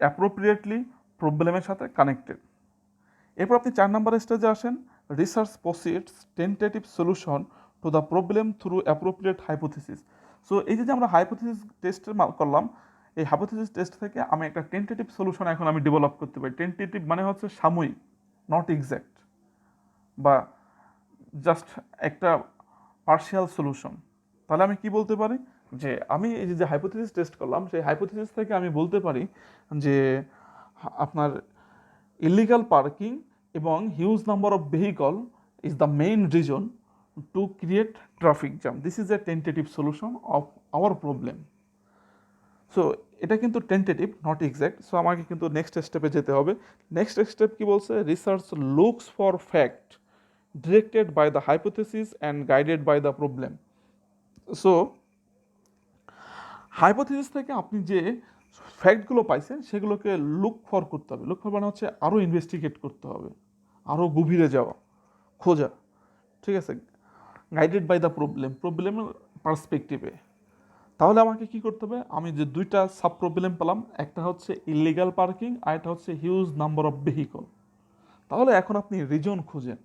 অ্যাপ্রোপ্রিয়েটলি প্রবলেমের সাথে কানেক্টেড। এরপর আপনি 4 নাম্বার স্টেজে আসেন, research proceeds tentative solution to the problem through appropriate hypothesis. So এই যে আমরা হাইপোথিসিস টেস্টের করলাম, এই হাইপোথিসিস টেস্ট থেকে আমি একটা টেন্টেটিভ সলিউশন এখন আমি ডেভেলপ করতে পারি। টেন্টেটিভ মানে হচ্ছে সাময়িক, নট এক্স্যাক্ট, বা জাস্ট একটা পার্শিয়াল সলিউশন। তাহলে আমি কি বলতে পারি যে আমি এই যে হাইপোথিসিস টেস্ট করলাম, সেই হাইপোথিসিস থেকে আমি বলতে পারি যে আপনার ইলিগাল পার্কিং এবং huge number of vehicle is the main reason to create traffic jam. This is a tentative solution of our problem. So এটা কিন্তু টেন্টেটিভ, নট এক্স্যাক্ট। সো আমাকে কিন্তু নেক্সট স্টেপে যেতে হবে। নেক্সট স্টেপ কি বলছে, research looks for fact directed by the hypothesis and guided by the problem. So hypothesis থেকে আপনি যে ফ্যাক্টগুলো পাইছেন সেগুলোকে লুক ফর করতে হবে। লুক ফর মানে হচ্ছে আরও ইনভেস্টিগেট করতে হবে, আরও গভীরে যাওয়া, খোঁজা, ঠিক আছে, গাইডেড বাই দ্য প্রবলেমের পার্সপেক্টিভে। তাহলে আমাকে কি করতে হবে, আমি যে 2টা সাব প্রবলেম পেলাম, একটা হচ্ছে ইললিগাল পার্কিং আর একটা হচ্ছে হিউজ নাম্বার অফ ভেহিকল। তাহলে এখন আপনি রিজন খুঁজেন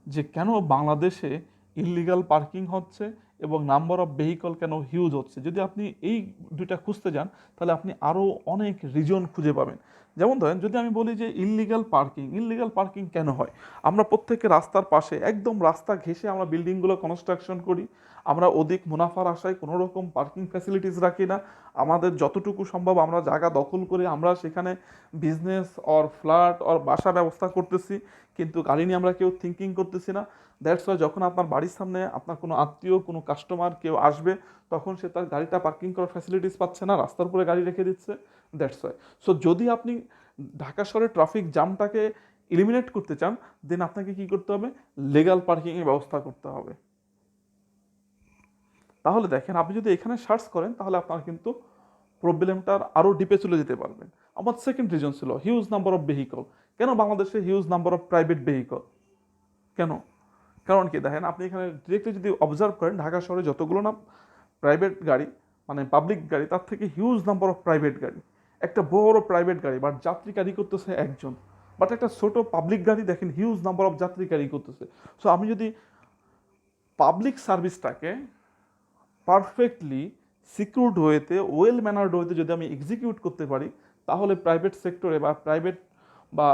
যে কেন বাংলাদেশে ইললিগাল পার্কিং হচ্ছে এবং নাম্বার অফ ভেহিকল কেন হিউজ হচ্ছে। যদি আপনি এই 2টা খুঁজতে যান তাহলে আপনি আরও অনেক রিজন খুঁজে পাবেন। যেমন ধরেন যদি আমি বলি যে ইললিগাল পার্কিং কেন হয়, আমরা প্রত্যেকে রাস্তার পাশে একদম রাস্তা ঘেঁষে আমরা বিল্ডিংগুলো কনস্ট্রাকশন করি, আমরা অধিক মুনাফার আশায় কোনো রকম পার্কিং ফ্যাসিলিটিস রাখি না, আমাদের যতটুকু সম্ভব আমরা জায়গা দখল করে আমরা সেখানে বিজনেস অর ফ্ল্যাট অর বাসা ব্যবস্থা করতেছি, কিন্তু গাড়ি নিয়ে আমরা কেউ থিঙ্কিং করতেছি না। দ্যাটস ওয়াই যখন আপনার বাড়ির সামনে আপনার কোনো আত্মীয়, কোনো কাস্টমার কেউ আসবে, তখন সে তার গাড়িটা পার্কিং করার ফ্যাসিলিটিস পাচ্ছে না, রাস্তার উপরে গাড়ি রেখে দিচ্ছে। That's why. সো যদি আপনি ঢাকা শহরের ট্রাফিক জ্যামটাকে এলিমিনেট করতে চান, দেন আপনাকে কি করতে হবে, লিগ্যাল পার্কিংয়ের ব্যবস্থা করতে হবে। তাহলে দেখেন আপনি যদি এখানে সার্চ করেন তাহলে আপনার কিন্তু প্রবলেমটার আরও ডিপে চলে যেতে পারবেন। আমার সেকেন্ড রিজন ছিল হিউজ নাম্বার অফ ভেহিকল। কেন বাংলাদেশে huge number of private vehicle কেন? কারণ কি দেখেন, আপনি এখানে ডিরেক্টলি যদি অবজার্ভ করেন, ঢাকা শহরে যতগুলো না প্রাইভেট গাড়ি মানে পাবলিক গাড়ি, তার থেকে হিউজ নাম্বার অফ প্রাইভেট গাড়ি। একটা বড় প্রাইভেট গাড়ি বাট যাত্রী গাড়ি করতেছে একজন, বাট একটা ছোট পাবলিক গাড়ি দেখেন হিউজ নাম্বার অফ যাত্রী গাড়ি করতেছে। সো আমি যদি পাবলিক সার্ভিসটাকে পারফেক্টলি সিকিউরড ওয়েতে, ওয়েল ম্যানার্ড ওয়েতে যদি আমি এক্সিকিউট করতে পারি, তাহলে প্রাইভেট সেক্টরে বা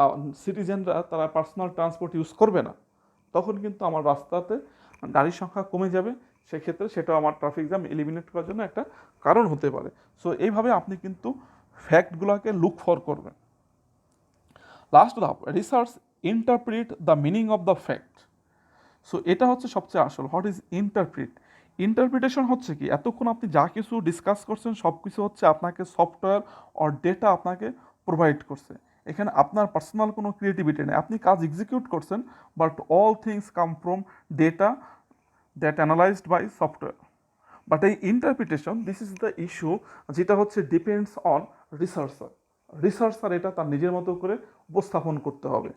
সিটিজেনরা তারা পার্সোনাল ট্রান্সপোর্ট ইউজ করবে না। তখন কিন্তু আমার রাস্তাতে গাড়ির সংখ্যা কমে যাবে, সেক্ষেত্রে সেটাও আমার ট্রাফিক জ্যাম এলিমিনেট করার জন্য একটা কারণ হতে পারে। সো এইভাবে আপনি কিন্তু ফ্যাক্টগুলোকে লুক ফর করবেন। লাস্ট ধাপ, research interpret the meaning of the fact. So এটা হচ্ছে সবচেয়ে আসল, হোয়াট ইজ ইন্টারপ্রিটেশন হচ্ছে কি, এতক্ষণ আপনি যা কিছু ডিসকাস করছেন সব কিছু হচ্ছে আপনাকে সফটওয়্যার অর ডেটা আপনাকে প্রোভাইড করছে। এখানে আপনার পার্সোনাল কোনো ক্রিয়েটিভিটি নেই, আপনি কাজ এক্সিকিউট করছেন, but all things come from data that analysed by software. But এই interpretation, this is the issue, যেটা হচ্ছে ডিপেন্ডস অন রিসার্চার। রিসার্চার এটা তার নিজের মতো করে উপস্থাপন করতে হবে।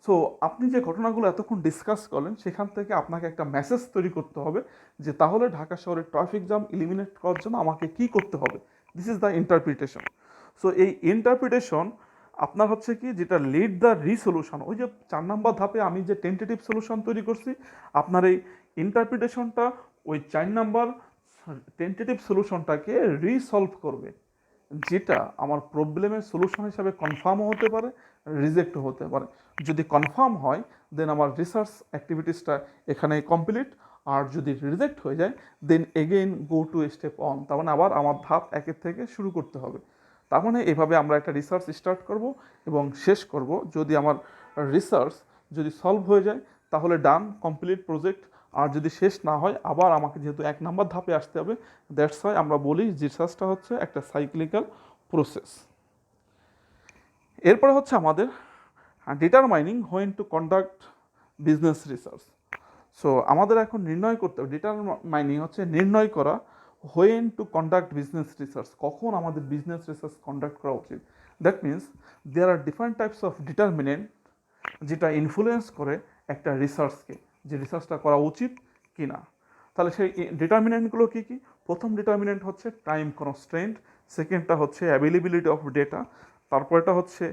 সো আপনি যে ঘটনাগুলো এতক্ষণ ডিসকাস করলেন, সেখান থেকে আপনাকে একটা মেসেজ তৈরি করতে হবে যে তাহলে ঢাকা শহরের ট্রাফিক জ্যাম এলিমিনেট করার জন্য আমাকে কী করতে হবে। This is the interpretation. So এই ইন্টারপ্রিটেশন আপনার হচ্ছে কি, যেটা লিড দ্য রিসলিউশন, ওই যে 4 নম্বর ধাপে আমি যে টেন্টেটিভ সলিউশন তৈরি করছি, আপনার এই ইন্টারপ্রিটেশনটা ওই 4 নম্বর টেন্টেটিভ সলিউশনটাকে রিসলভ করবে, যেটা আমার প্রবলেমের সলিউশন হিসাবে কনফার্মও হতে পারে, রিজেক্টও হতে পারে। যদি কনফার্ম হয় দেন আমার রিসার্চ অ্যাক্টিভিটিসটা এখানে কমপ্লিট, আর যদি রিজেক্ট হয়ে যায় then again go to step one, তার মানে আবার আমার ধাপ 1 থেকে শুরু করতে হবে। তার মানে এভাবে আমরা একটা রিসার্চ স্টার্ট করব এবং শেষ করব। যদি আমার রিসার্চ যদি সলভ হয়ে যায় তাহলে ডান, কমপ্লিট প্রজেক্ট। আর যদি শেষ না হয় আবার আমাকে যেহেতু 1 নম্বর ধাপে আসতে হবে, দ্যাটস ওয়াই আমরা বলি রিসার্চটা হচ্ছে একটা সাইক্লিক্যাল প্রসেস। এরপরে হচ্ছে আমাদের determining when to conduct business research. So আমাদের এখন নির্ণয় করতে হবে, ডিটারমাইনিং হচ্ছে নির্ণয় করা, when to conduct business research, কখন আমাদের বিজনেস রিসার্চ কন্ডাক্ট করা উচিত। That means there are different types of determinant যেটা ইনফ্লুয়েন্স করে একটা রিসার্চকে, যে রিসার্চটা করা উচিত কি না। তাহলে সেই ডিটারমিনেন্টগুলো কী কী? প্রথম ডিটারমিনেন্ট হচ্ছে টাইম কনস্ট্রেন্ট, সেকেন্ডটা হচ্ছে অ্যাভেলেবিলিটি অফ ডেটা, তারপরটা হচ্ছে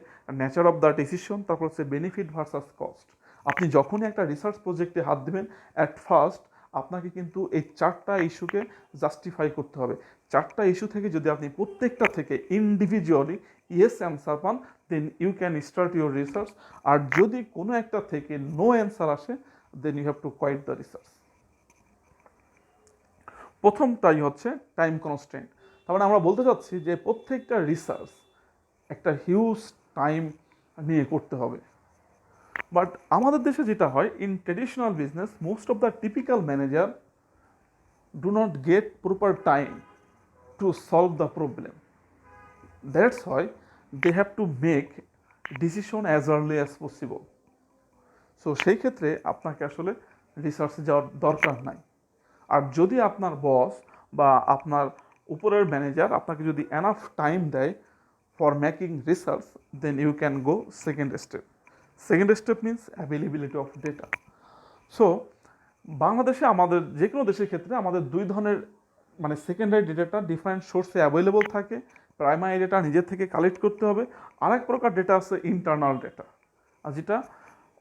নেচার অফ দ্য ডিসিশন, তারপর হচ্ছে বেনিফিট ভার্সাস কস্ট। আপনি যখনই একটা রিসার্চ প্রজেক্টে হাত দেবেন, অ্যাট ফার্স্ট আপনাকে কিন্তু এই 4টা ইস্যুকে জাস্টিফাই করতে হবে। 4টা ইস্যু থেকে যদি আপনি প্রত্যেকটা থেকে ইন্ডিভিজুয়ালি ইয়েস অ্যান্সার পান, then you can start your research. আর যদি কোনো একটা থেকে নো অ্যান্সার আসে, then you have to quit the research. প্রথমটাই হচ্ছে টাইম কনস্ট্রেন্ট। তার মানে আমরা বলতে চাচ্ছি যে প্রত্যেকটা রিসার্চ একটা হিউজ টাইম নিয়ে করতে হবে। বাট আমাদের দেশে যেটা হয়, in traditional business most of the typical manager do not get proper time to solve the problem. That's why they have to make decision as early as possible. So সেই ক্ষেত্রে আপনাকে আসলে রিসার্চে যাওয়ার দরকার নাই। আর যদি আপনার বস বা আপনার উপরের ম্যানেজার আপনাকে যদি এনাফ টাইম দেয় for making research, then you can go second step. Second step means availability of data. So বাংলাদেশে আমাদের যে কোনো দেশের ক্ষেত্রে আমাদের 2 ধরনের মানে সেকেন্ডারি ডেটাটা ডিফারেন্ট সোর্সে অ্যাভেলেবল থাকে। প্রাইমারি ডেটা নিজের থেকে কালেক্ট করতে হবে, আরেক প্রকার ডেটা আছে ইন্টারনাল ডেটা, আর যেটা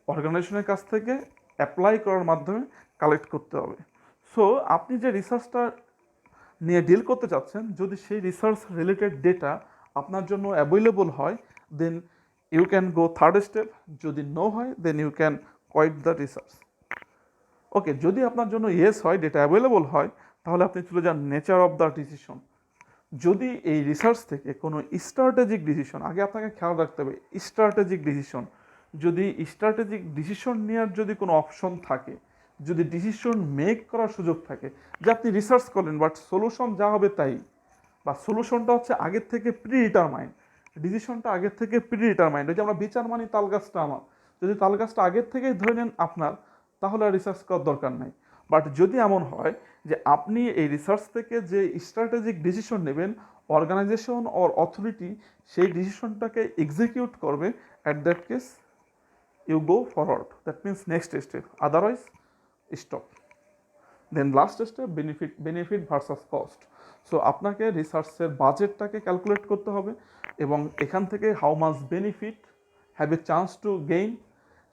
অর্গানাইজেশনের কাছ থেকে অ্যাপ্লাই করার মাধ্যমে কালেক্ট করতে হবে। সো আপনি যে রিসার্চটা নিয়ে ডিল করতে চাচ্ছেন, যদি সেই রিসার্চ রিলেটেড ডেটা আপনার জন্য অ্যাভেলেবল হয়, then you can go third step. যদি নো হয়, then you can quit the research. Okay, যদি আপনার জন্য ইয়েস হয়, ডেটা অ্যাভেলেবল হয়, তাহলে আপনি চলে যান নেচার অফ দ্য ডিসিশন। যদি এই রিসার্চ থেকে কোনো স্ট্র্যাটেজিক ডিসিশন, আগে আপনাকে খেয়াল রাখতে হবে স্ট্র্যাটেজিক ডিসিশন, যদি স্ট্র্যাটেজিক ডিসিশন নেওয়ার যদি কোনো অপশন থাকে, যদি ডিসিশন মেক করার সুযোগ থাকে, যে আপনি রিসার্চ করলেন বাট সলিউশন যা হবে তাই, বা সলিউশনটা হচ্ছে আগের থেকে প্রি ডিটারমাইন্ড, ডিসিশনটা আগের থেকে প্রি ডিটারমাইন্ড, ওই যে আমরা বিচার মানি তাল গাছটা আমার, যদি তাল গাছটা আগের থেকেই ধরে নেন আপনার, তাহলে আর রিসার্চ করার দরকার নাই। বাট যদি এমন হয় যে আপনি এই রিসার্চ থেকে যে স্ট্র্যাটেজিক ডিসিশন নেবেন, অর্গানাইজেশন অর অথরিটি সেই ডিসিশনটাকে এক্সিকিউট করবে, at that case you go forward, that means next step, otherwise stop. Then last step benefit versus cost. So আপনাকে রিসার্চের বাজেটটাকে ক্যালকুলেট করতে হবে এবং এখান থেকে how much benefit have a chance to gain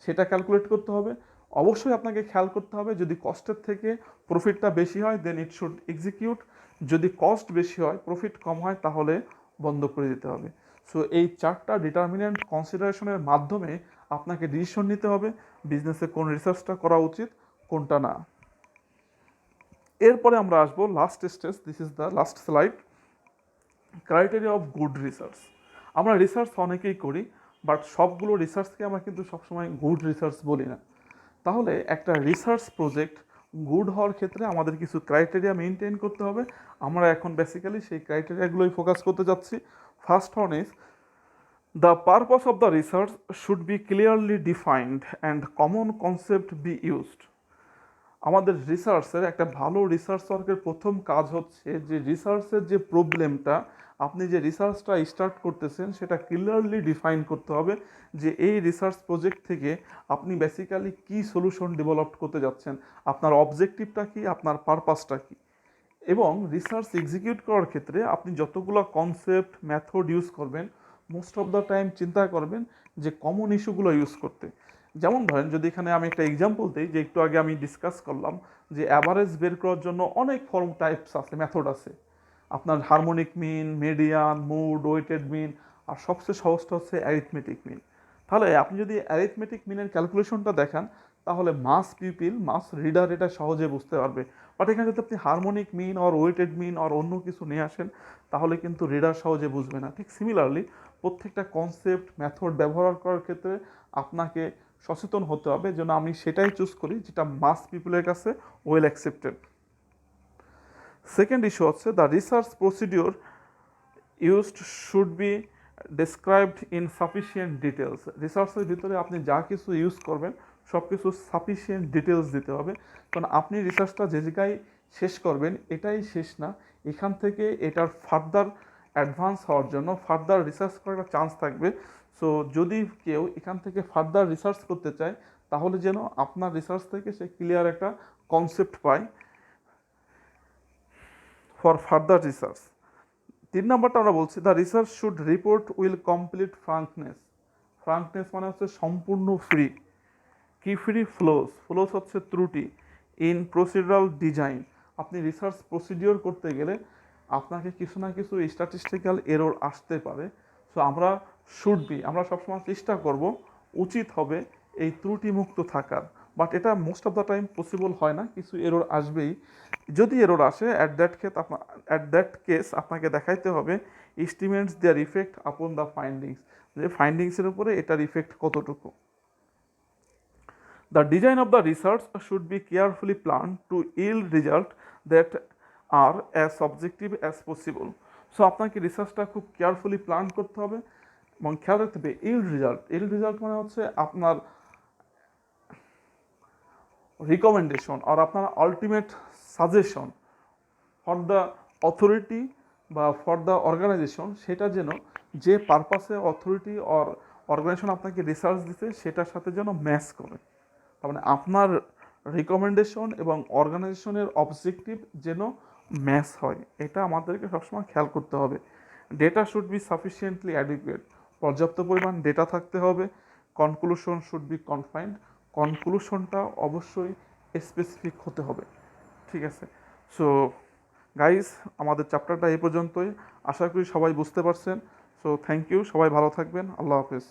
সেটা ক্যালকুলেট করতে হবে। অবশ্যই আপনাকে খেয়াল করতে হবে যদি কস্টের থেকে প্রফিটটা বেশি হয় দেন ইট শুড এক্সিকিউট, যদি কস্ট বেশি হয় প্রফিট কম হয় তাহলে বন্ধ করে দিতে হবে। সো এই 4টা ডিটারমিনেন্ট কনসিডারেশনের মাধ্যমে আপনাকে ডিসিশন নিতে হবে বিজনেসে কোন রিসার্চটা করা উচিত, কোনটা না। এরপরে আমরা আসবো last stage, this is the last slide, criteria of good research. আমরা রিসার্চ অনেকেই করি, বাট সবগুলো রিসার্চকে আমরা কিন্তু সবসময় গুড রিসার্চ বলি না। তাহলে একটা রিসার্চ প্রজেক্ট গুড হওয়ার ক্ষেত্রে আমাদের কিছু ক্রাইটেরিয়া মেনটেন করতে হবে। আমরা এখন বেসিক্যালি সেই ক্রাইটেরিয়াগুলোই ফোকাস করতে যাচ্ছি। First one is the purpose of the research should be clearly defined and common concept be used. আমাদের রিসার্চের একটা ভালো রিসার্চ ওয়ার্কের প্রথম কাজ হচ্ছে যে রিসার্চের যে প্রবলেমটা, আপনি যে রিসার্চটা স্টার্ট করতেছেন সেটা ক্লিয়ারলি ডিফাইন করতে হবে যে এই রিসার্চ প্রজেক্ট থেকে আপনি বেসিক্যালি কী সলিউশন ডেভেলপ করতে যাচ্ছেন, আপনার অবজেক্টিভটা কি, আপনার পারপাসটা কি। এবং রিসার্চ এক্সিকিউট করার ক্ষেত্রে আপনি যতগুলো কনসেপ্ট মেথড ইউজ করবেন, মোস্ট অফ দ্য টাইম চিন্তা করবেন যে কমন ইস্যুগুলো ইউজ করতে। যেমন ধরেন, যদি এখানে আমি একটা এক্সাম্পল দিই, যে একটু আগে আমি ডিসকাস করলাম যে অ্যাভারেজ বের করার জন্য অনেক ফর্ম টাইপস আছে, মেথড আছে। আপনার harmonic mean, median, mode, weighted mean, আর সবচেয়ে সহজটা হচ্ছে অ্যারিথমেটিক মিন। তাহলে আপনি যদি অ্যারিথমেটিক মিনের ক্যালকুলেশনটা দেখান, তাহলে মাস পিপিল, মাস রিডার এটা সহজে বুঝতে পারবে। বাট এখানে যদি আপনি harmonic mean or weighted mean or অন্য কিছু নিয়ে আসেন, তাহলে কিন্তু রিডার সহজে বুঝবে না। ঠিক সিমিলারলি প্রত্যেকটা কনসেপ্ট মেথড ব্যবহার করার ক্ষেত্রে আপনাকে সচেতন হতে হবে যেন আমি সেটাই চুজ করি যেটা মাস পিপলের কাছে ওয়েল অ্যাকসেপ্টেড। সেকেন্ড ইস্যু হচ্ছে the research procedure used should be described in sufficient details. রিসার্চের ভিতরে আপনি যা কিছু ইউজ করবেন সব কিছু সাফিসিয়েন্ট ডিটেলস দিতে হবে, কারণ আপনি রিসার্চটা যে জায়গায় শেষ করবেন এটাই শেষ না, এখান থেকে এটার ফার্দার অ্যাডভান্স হওয়ার জন্য ফার্দার রিসার্চ করার একটা চান্স থাকবে। সো যদি কেউ এখান থেকে ফার্দার রিসার্চ করতে চায়, তাহলে যেন আপনার রিসার্চ থেকে সে ক্লিয়ার একটা কনসেপ্ট পায় ফর ফার্দার রিসার্চ। 3 নম্বরটা আমরা বলছি the research should report will complete frankness. Frankness মানে হচ্ছে সম্পূর্ণ ফ্রি। কি ফ্রি? ফ্লোস হচ্ছে ত্রুটি। ইন প্রসিডিউরাল ডিজাইন, আপনি রিসার্চ প্রসিডিওর করতে গেলে আপনাকে কিছু না কিছু স্ট্যাটিস্টিক্যাল এরর আসতে পারে। সো আমরা সবসময় চেষ্টা করব, উচিত হবে এই ত্রুটিমুক্ত থাকার। বাট এটা most of the time possible হয় না, কিছু এরর আসবেই। যদি এরর আসে, অ্যাট দ্যাট কেস আপনাকে দেখাইতে হবে estimates their effect upon the findings, যে ফাইন্ডিংসের উপরে এটার ইফেক্ট কতটুকু। The design of the research should be carefully planned to yield results that are as objective as possible. So আপনাকে রিসার্চটা খুব কেয়ারফুলি প্ল্যান করতে হবে এবং খেয়াল রাখতে হবে ইল্ড রেজাল্ট মানে হচ্ছে আপনার রিকমেন্ডেশন আর আপনার ultimate suggestion for the authority বা ফর দ্য অর্গানাইজেশন, সেটা যেন যে পারপাসে অথরিটি অর অর্গানাইজেশন আপনাকে রিসার্চ দিতে সেটার সাথে যেন ম্যাচ করে। তার মানে আপনার রিকমেন্ডেশন এবং অর্গানাইজেশনের অবজেক্টিভ যেন ম্যাচ হয়, এটা আমাদেরকে সবসময় খেয়াল করতে হবে। Data should be sufficiently adequate, পর্যাপ্ত পরিমাণ ডেটা থাকতে হবে। কনক্লুশন শুড বি কনফাইন্ড, কনক্লুশনটা অবশ্যই স্পেসিফিক হতে হবে। ঠিক আছে। সো গাইস, আমাদের চ্যাপ্টারটা এই পর্যন্তই। আশা করি সবাই বুঝতে পারছেন। সো থ্যাংক ইউ, সবাই ভালো থাকবেন। আল্লাহ হাফেজ।